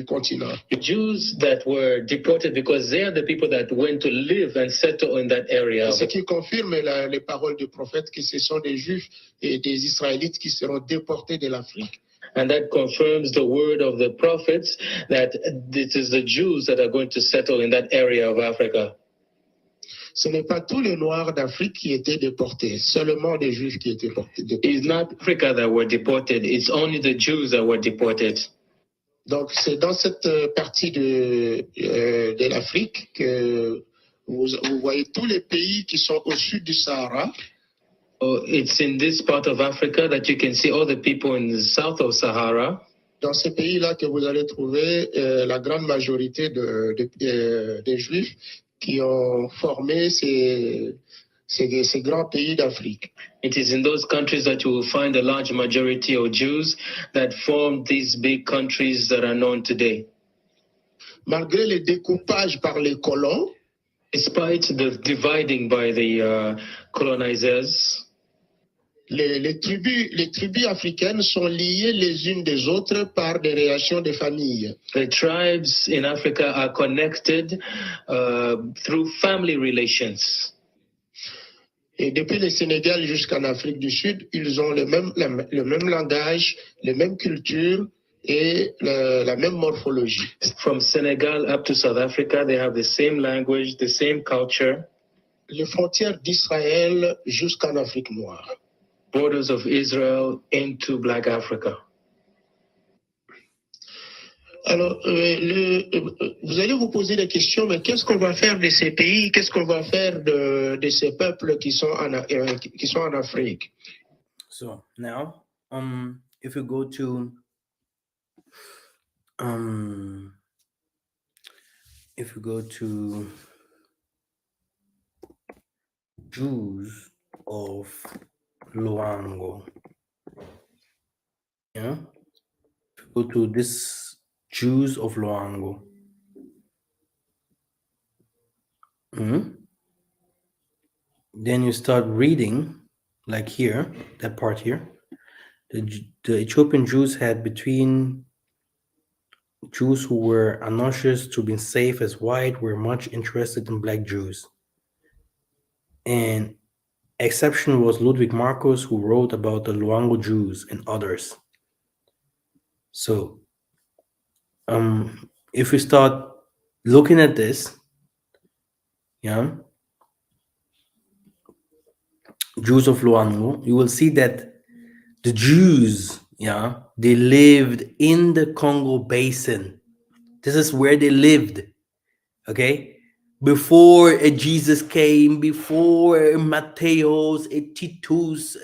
continent. The Jews that were deported because they are the people that went to live and settle in that area. Ce qui confirme les paroles du prophète que ce sont des Juifs et des Israélites qui seront déportés de l'Afrique. And that confirms the word of the prophets that it is the Jews that are going to settle in that area of Africa. Ce n'est pas tous les Noirs d'Afrique qui étaient déportés, seulement des Juifs qui étaient déportés. It's not Africa that were deported, it's only the Jews that were deported. Donc c'est dans cette partie de l'Afrique que vous voyez tous les pays qui sont au sud du Sahara. Oh, it's in this part of Africa that you can see all the people in the south of Sahara. Dans ces pays-là que vous allez trouver la grande majorité des Juifs qui ont formé ces grands pays d'Afrique. It is in those countries that you will find a large majority of Jews that formed these big countries that are known today. Malgré les découpages par les colons, despite the dividing by the colonizers, les tribus africaines sont liées les unes des autres par des relations de famille. The tribes in Africa are connected through family relations. Et depuis le Sénégal jusqu'en Afrique du Sud, ils ont le même langage, les mêmes cultures et la même morphologie. From Senegal up to South Africa, they have the same language, the same culture. les frontières d'Israël jusqu'en Afrique noire. Borders of Israel into Black Africa. Alors, vous allez vous poser des questions, mais qu'est-ce qu'on va faire de ces pays? Qu'est-ce qu'on va faire de ces peuples qui sont en Afrique? So now, if you go to um, if you go to Jews of Luango, yeah, if you go to this Jews of Luango, then you start reading, like here, that part here. The Ethiopian Jews had between Jews who were anxious to be safe as white were much interested in black Jews. And exception was Ludwig Marcus, who wrote about the Luango Jews and others. So, if we start looking at this, yeah, Jews of Luango, you will see that the Jews, yeah, they lived in the Congo basin. This is where they lived, okay? Before Jesus came, before Matthäus, Titus,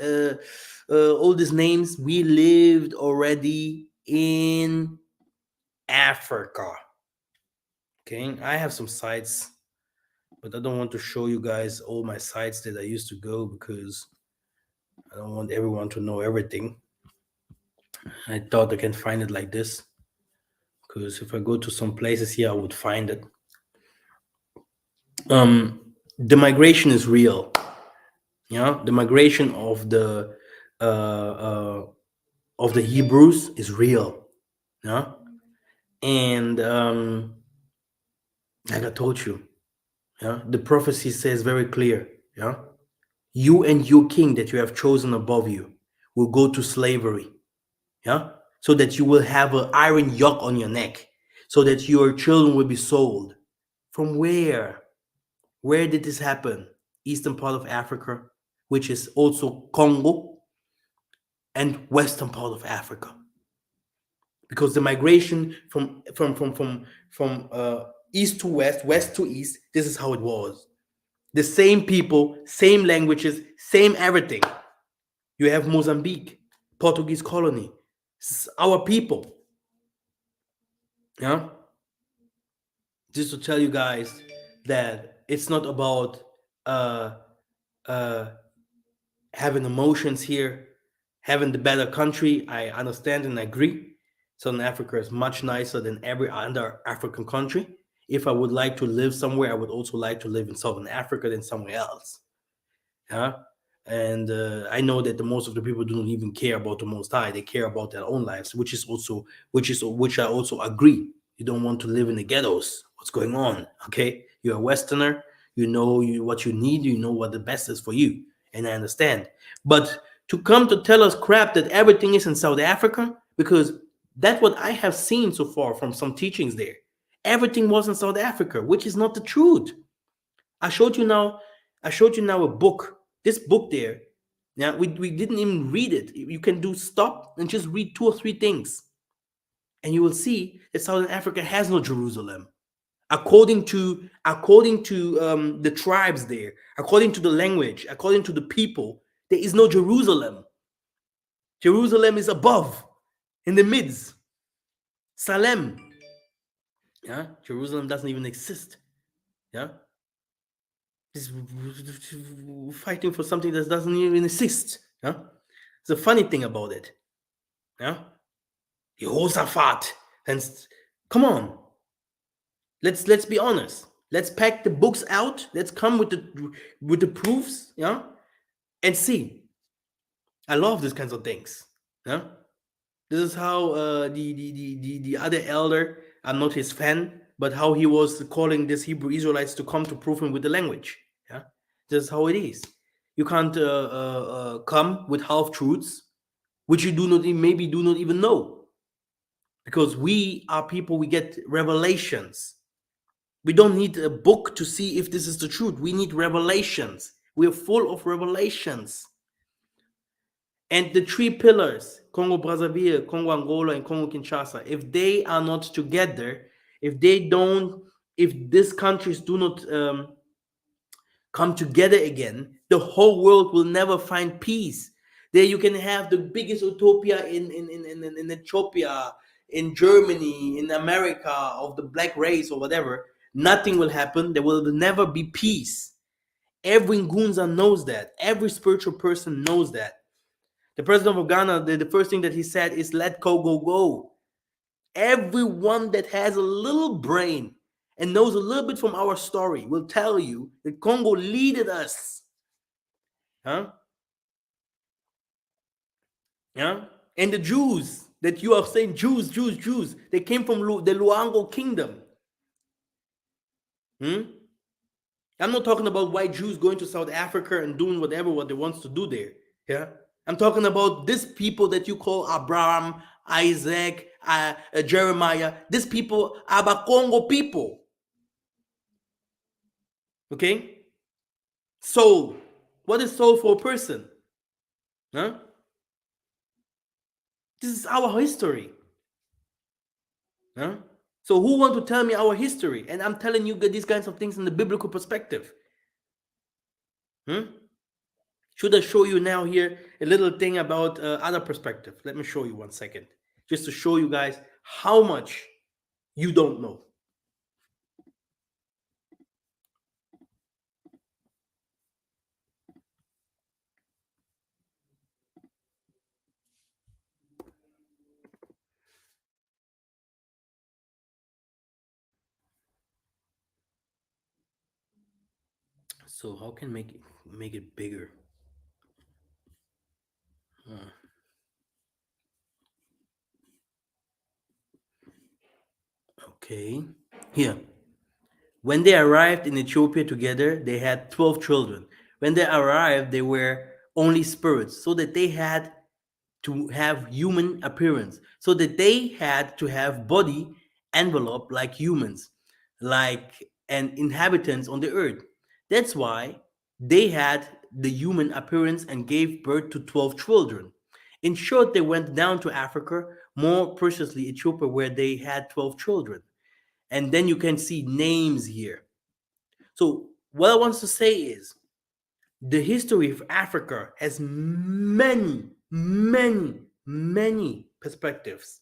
all these names, we lived already in Africa. Okay, I have some sites, but I don't want to show you guys all my sites that I used to go because I don't want everyone to know everything. I thought I can find it like this because if I go to some places here, I would find it. The migration is real. Yeah, the migration uh, uh, of the Hebrews is real. Yeah, and like I told you, yeah, the prophecy says very clear. Yeah, you and your king that you have chosen above you will go to slavery. Yeah, so that you will have an iron yoke on your neck, so that your children will be sold. From where? Where did this happen? Eastern part of Africa, which is also Congo, and western part of Africa. Because the migration from east to west, west to east, this is how it was. The same people, same languages, same everything. You have Mozambique, Portuguese colony. This is our people. Yeah. Just to tell you guys that it's not about uh uh having emotions here, having the better country. I understand and agree. Southern Africa is much nicer than every other African country. If I would like to live somewhere, I would also like to live in Southern Africa than somewhere else. Yeah. And I know that the most of the people do not even care about the Most High. They care about their own lives, which I also agree. You don't want to live in the ghettos. What's going on? Okay, you're a Westerner. You know what you need. You know what the best is for you, and I understand. But to come to tell us crap that everything is in South Africa, because that's what I have seen so far from some teachings there. Everything was in South Africa, which is not the truth. I showed you now. I showed you now a book. This book there. Now we didn't even read it. You can do stop and just read 2 or 3 things, and you will see that Southern Africa has no Jerusalem. According to the tribes there, according to the language, according to the people, there is no Jerusalem. Jerusalem is above, in the midst. Salem. Yeah, Jerusalem doesn't even exist. Yeah, is fighting for something that doesn't even exist. Yeah, it's a funny thing about it. Yeah, Jehoshaphat, and come on, let's be honest. Let's pack the books out. Let's come with the proofs. Yeah, and see. I love these kinds of things. Yeah, this is how the other elder. I'm not his fan, but how he was calling these Hebrew Israelites to come to prove him with the language. Yeah, this is how it is. You can't come with half truths, which you maybe do not even know, because we are people. We get revelations. We don't need a book to see if this is the truth. We need revelations. We're full of revelations. And the three pillars, Congo Brazzaville, Congo Angola, and Congo Kinshasa, if they are not together, if these countries do not come together again, the whole world will never find peace. There you can have the biggest utopia in Ethiopia, in Germany, in America, of the black race or whatever. Nothing will happen. There will never be peace. Every Ngunza knows that. Every spiritual person knows that. The president of Ghana, the first thing that he said is, let Congo go. Everyone that has a little brain and knows a little bit from our story will tell you that Congo leaded us. Huh? Yeah? And the Jews that you are saying, Jews, they came from the Luango kingdom. I'm not talking about white Jews going to South Africa and doing whatever what they want to do there. Yeah? I'm talking about these people that you call Abraham, Isaac, Jeremiah. These people are the Congo people. Okay? Soul. What is soul for a person? Huh? This is our history. Huh? So who want to tell me our history? And I'm telling you these kinds of things in the biblical perspective. Should I show you now here a little thing about other perspective? Let me show you 1 second. Just to show you guys how much you don't know. So how can make it bigger? Okay. Here. When they arrived in Ethiopia together, they had 12 children. When they arrived, they were only spirits, so that they had to have human appearance, so that they had to have body envelope like humans, like an inhabitants on the earth. That's why they had the human appearance and gave birth to 12 children. In short, they went down to Africa, more preciously Ethiopia, where they had 12 children. And then you can see names here. So what I want to say is the history of Africa has many, many, many perspectives.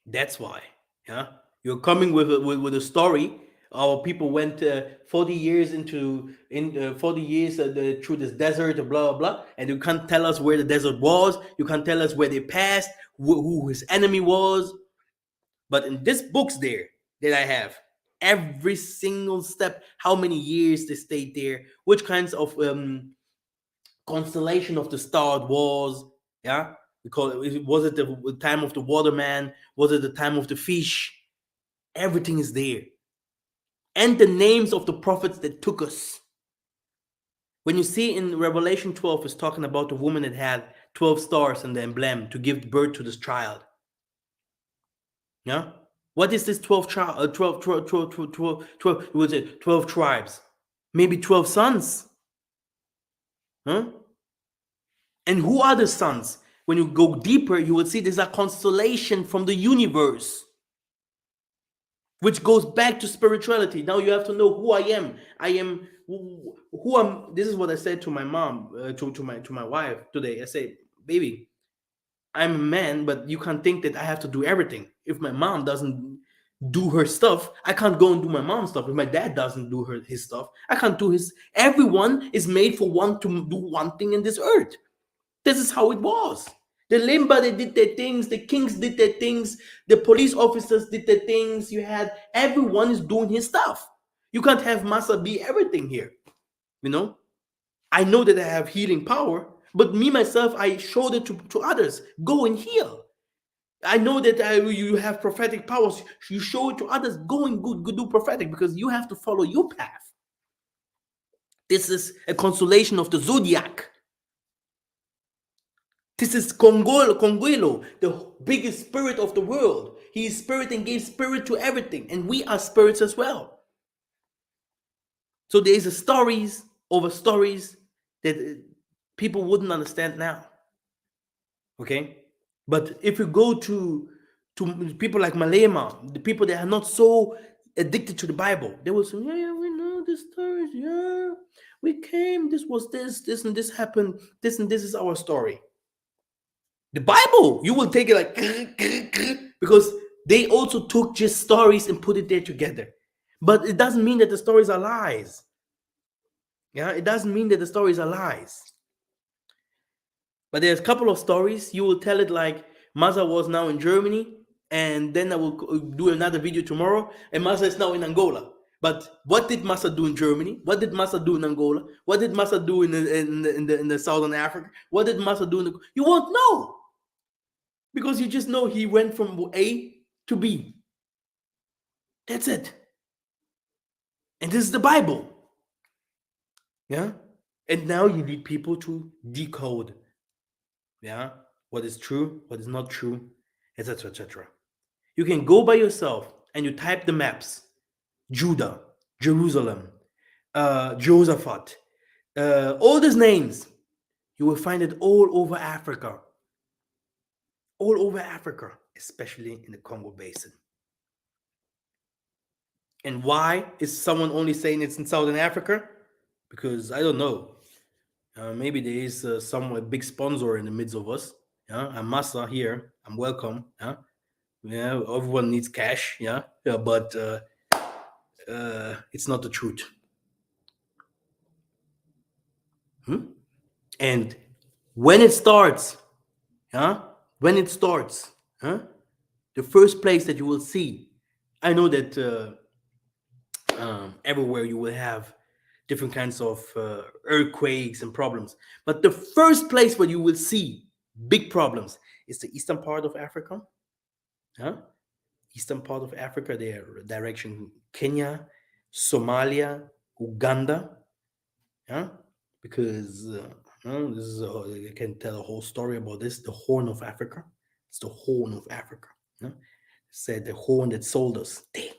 That's why. Yeah, you're coming with a story. Our people went 40 years in 40 years through this desert, blah blah blah, and you can't tell us where the desert was. You can't tell us where they passed, who his enemy was. But in this books there that I have, every single step, how many years they stayed there, which kinds of constellation of the star it was, yeah, because was it the time of the waterman, was it the time of the fish? Everything is there, and the names of the prophets that took us. When you see in Revelation 12, it's talking about the woman that had 12 stars in the emblem to give birth to this child. Yeah, what is this 12 was it 12 tribes? Maybe 12 sons. Huh? And who are the sons? When you go deeper, you will see there's a constellation from the universe, which goes back to spirituality. Now you have to know who I am. I am who I'm. This is what I said to my mom, to my wife today. I say, baby, I'm a man, but you can't think that I have to do everything. If my mom doesn't do her stuff, I can't go and do my mom's stuff. If my dad doesn't do his stuff, I can't do his. Everyone is made for one to do one thing in this earth. This is how it was. The Limba, they did their things. The kings did their things. The police officers did their things. You had everyone is doing his stuff. You can't have Massa be everything here. You know, I know that I have healing power, but me myself, I showed it to others. Go and heal. I know that you have prophetic powers. You show it to others. Go and go do prophetic, because you have to follow your path. This is a constellation of the zodiac. This is Conguelo, the biggest spirit of the world. He is spirit and gave spirit to everything, and we are spirits as well. So there is a stories over stories that people wouldn't understand now. Okay, but if you go to people like Malema, the people that are not so addicted to the Bible, they will say, "Yeah, yeah, we know the stories. Yeah, we came. This was this, and this happened. This and this is our story." The Bible, you will take it like because they also took just stories and put it there together. But it doesn't mean that the stories are lies. Yeah, it doesn't mean that the stories are lies. But there's a couple of stories. You will tell it like Maza was now in Germany, and then I will do another video tomorrow, and Maza is now in Angola. But what did Massa do in Germany? What did Massa do in Angola? What did Massa do in the Southern Africa? What did Massa do in the? You won't know because you just know he went from A to B. That's it. And this is the Bible. Yeah. And now you need people to decode. Yeah. What is true, what is not true, etc. etc. You can go by yourself and you type the maps: Judah, Jerusalem, Josaphat, all these names. You will find it all over Africa. All over Africa, especially in the Congo Basin. And why is someone only saying it's in Southern Africa? Because I don't know. Maybe there is some big sponsor in the midst of us. Yeah, I'm Massa here. I'm welcome. Yeah, everyone needs cash. Yeah, but it's not the truth. And when it starts, when it starts, the first place that you will see, I know that everywhere you will have different kinds of earthquakes and problems, but the first place where you will see big problems is the eastern part of Africa. Huh? Eastern part of Africa, their direction Kenya, Somalia, Uganda. Yeah, because this is I can tell a whole story about this. The Horn of Africa. It's the Horn of Africa. Yeah? Said the horn that sold us. Damn.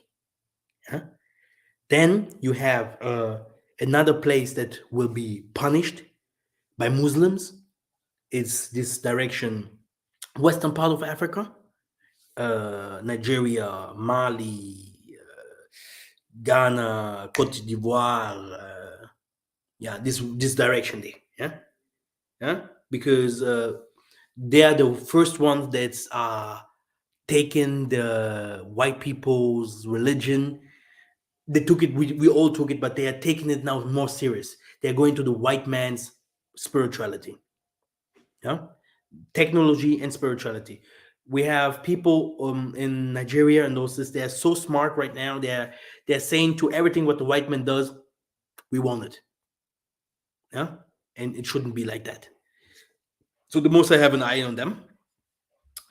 Yeah? Then you have another place that will be punished by Muslims. It's this direction, western part of Africa, Nigeria, Mali, Ghana, Cote d'Ivoire. Yeah, this direction there. Yeah, because they are the first ones that's taken the white people's religion. They took it. We all took it, but they are taking it now more serious. They're going to the white man's spirituality. Yeah, technology and spirituality. We have people in Nigeria and those. They're so smart right now. They're saying to everything what the white man does, we want it. Yeah, and it shouldn't be like that. So the most I have an eye on them.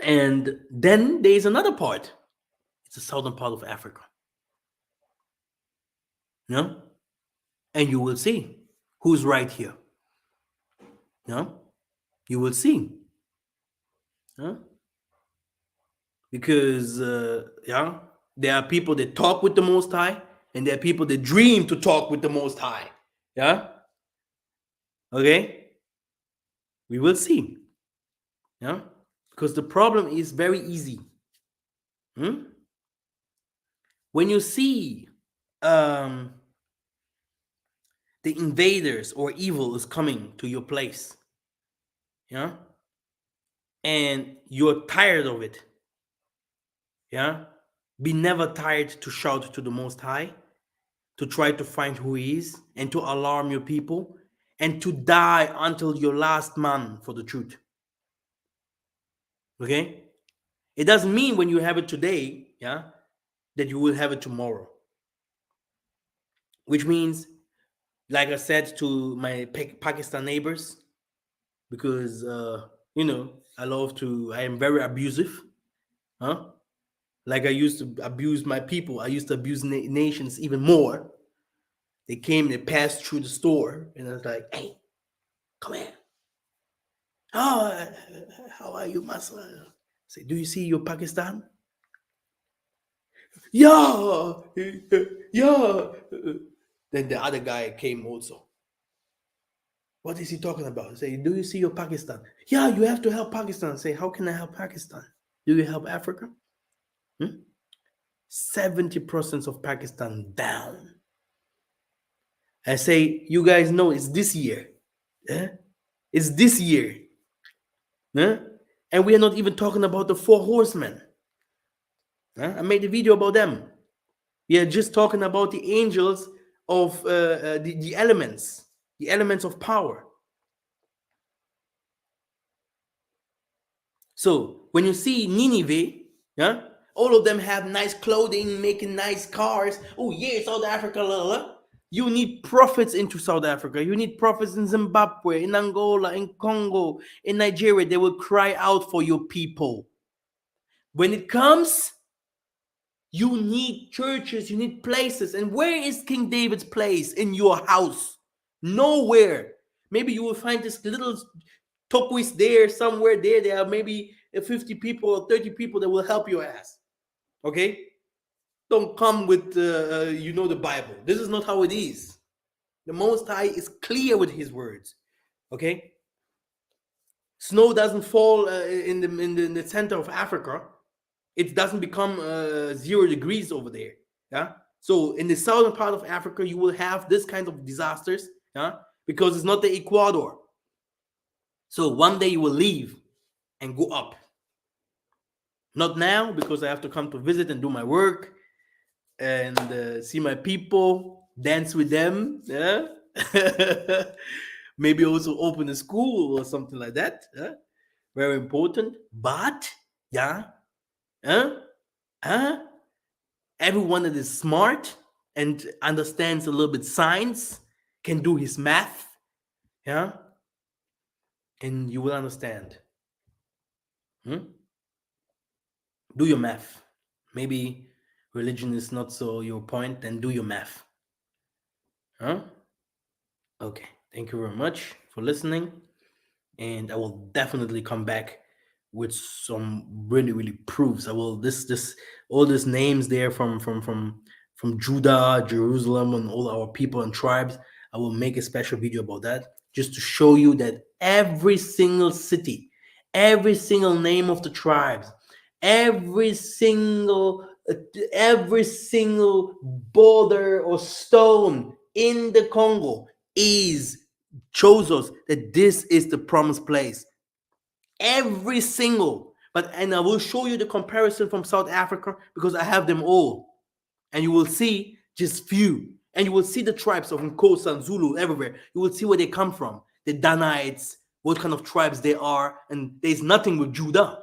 And then there is another part. It's the southern part of Africa. Yeah, and you will see who's right here. Yeah, you will see. Yeah, because yeah, there are people that talk with the Most High, and there are people that dream to talk with the Most High. Yeah. Okay. We will see. Yeah, because the problem is very easy. When you see the invaders or evil is coming to your place, yeah, and you're tired of it, yeah, be never tired to shout to the Most High, to try to find who He is, and to alarm your people, and to die until your last man for the truth. Okay, it doesn't mean when you have it today, yeah, that you will have it tomorrow. Which means, like I said to my Pakistan neighbors, because I am very abusive, huh? Like I used to abuse my people. I used to abuse nations even more. They came, they passed through the store, and I was like, "Hey, come here." Oh, how are you, Masa? Say, do you see your Pakistan? Yeah, yeah. Then the other guy came also. What is he talking about? Say, do you see your Pakistan? Yeah, you have to help Pakistan. Say, how can I help Pakistan? Do you help Africa? 70% of Pakistan down. I say, you guys know it's this year. Eh? It's this year. Eh? And we are not even talking about the four horsemen. I made a video about them. We are just talking about the angels of the elements of power. So when you see Nineveh, yeah, all of them have nice clothing, making nice cars. Oh yeah, South Africa, la, la, la. You need prophets into South Africa. You need prophets in Zimbabwe, in Angola, in Congo, in Nigeria. They will cry out for your people. When it comes, you need churches, you need places. And where is King David's place in your house? Nowhere. Maybe you will find this little turquoise there, somewhere there. There are maybe 50 people or 30 people that will help your ass. Okay? Don't come with, the Bible. This is not how it is. The Most High is clear with his words. Okay? Snow doesn't fall in the center of Africa. It doesn't become 0 degrees over there. Yeah. So in the southern part of Africa, you will have this kind of disasters. Yeah, because it's not the Ecuador. So one day you will leave and go up. Not now because I have to come to visit and do my work and see my people, dance with them. Yeah. Maybe also open a school or something like that. Yeah? Very important. But yeah, huh? Huh? Everyone that is smart and understands a little bit science can do his math, yeah, and you will understand. Do your math. Maybe religion is not so your point, then do your math. Huh? Okay. Thank you very much for listening. And I will definitely come back with some really proofs. I will this all these names there from Judah, Jerusalem, and all our people and tribes. I will make a special video about that just to show you that every single city, every single name of the tribes, every single every single border or stone in the Congo is shows us that this is the promised place. Every single. And I will show you the comparison from South Africa because I have them all. And you will see just few. And you will see the tribes of Nkosa and Zulu everywhere. You will see where they come from. The Danites, what kind of tribes they are. And there's nothing with Judah.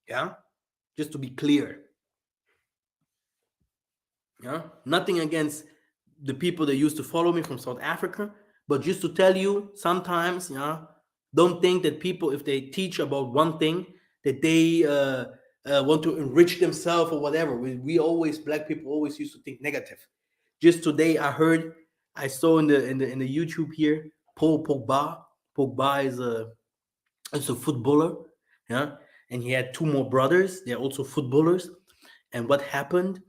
Yeah? Just to be clear. Yeah? Nothing against the people that used to follow me from South Africa, but just to tell you, sometimes, don't think that people, if they teach about one thing, that they want to enrich themselves or whatever. We always, black people always used to think negative. Just today, I saw in the YouTube here, Paul Pogba. Pogba is a footballer, yeah, and he had two more brothers. They're also footballers. And what happened?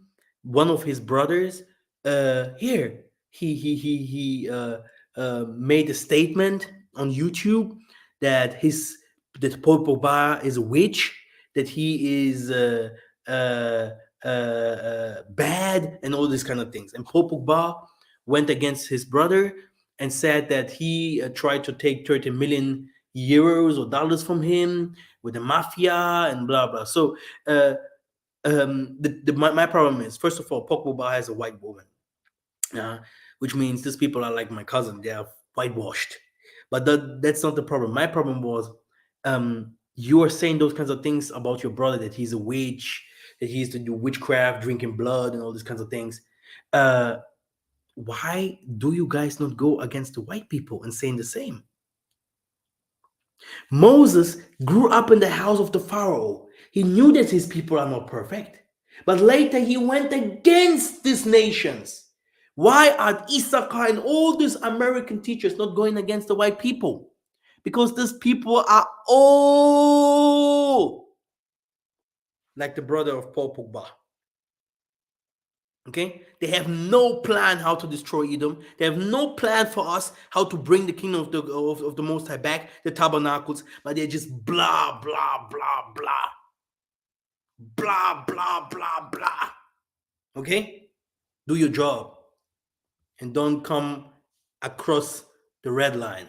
One of his brothers, here he made a statement on YouTube that Paul Pogba is a witch, that he is bad, and all these kind of things. And Paul Pogba went against his brother and said that he tried to take 30 million euros or dollars from him with the mafia and blah blah. So my problem is, first of all, Pogba has a white woman, which means these people are like my cousin. They are whitewashed. But that's not the problem. My problem was you are saying those kinds of things about your brother, that he's a witch, that he used to do witchcraft, drinking blood, and all these kinds of things. Why do you guys not go against the white people and saying the same? Moses grew up in the house of the Pharaoh. He knew that his people are not perfect. But later he went against these nations. Why are Issachar and all these American teachers not going against the white people? Because these people are all like the brother of Paul Pogba. Okay, they have no plan how to destroy Edom. They have no plan for us how to bring the kingdom of the Most High back, the tabernacles. But they're just blah blah blah blah, blah blah blah blah. Okay, do your job and don't come across the red line.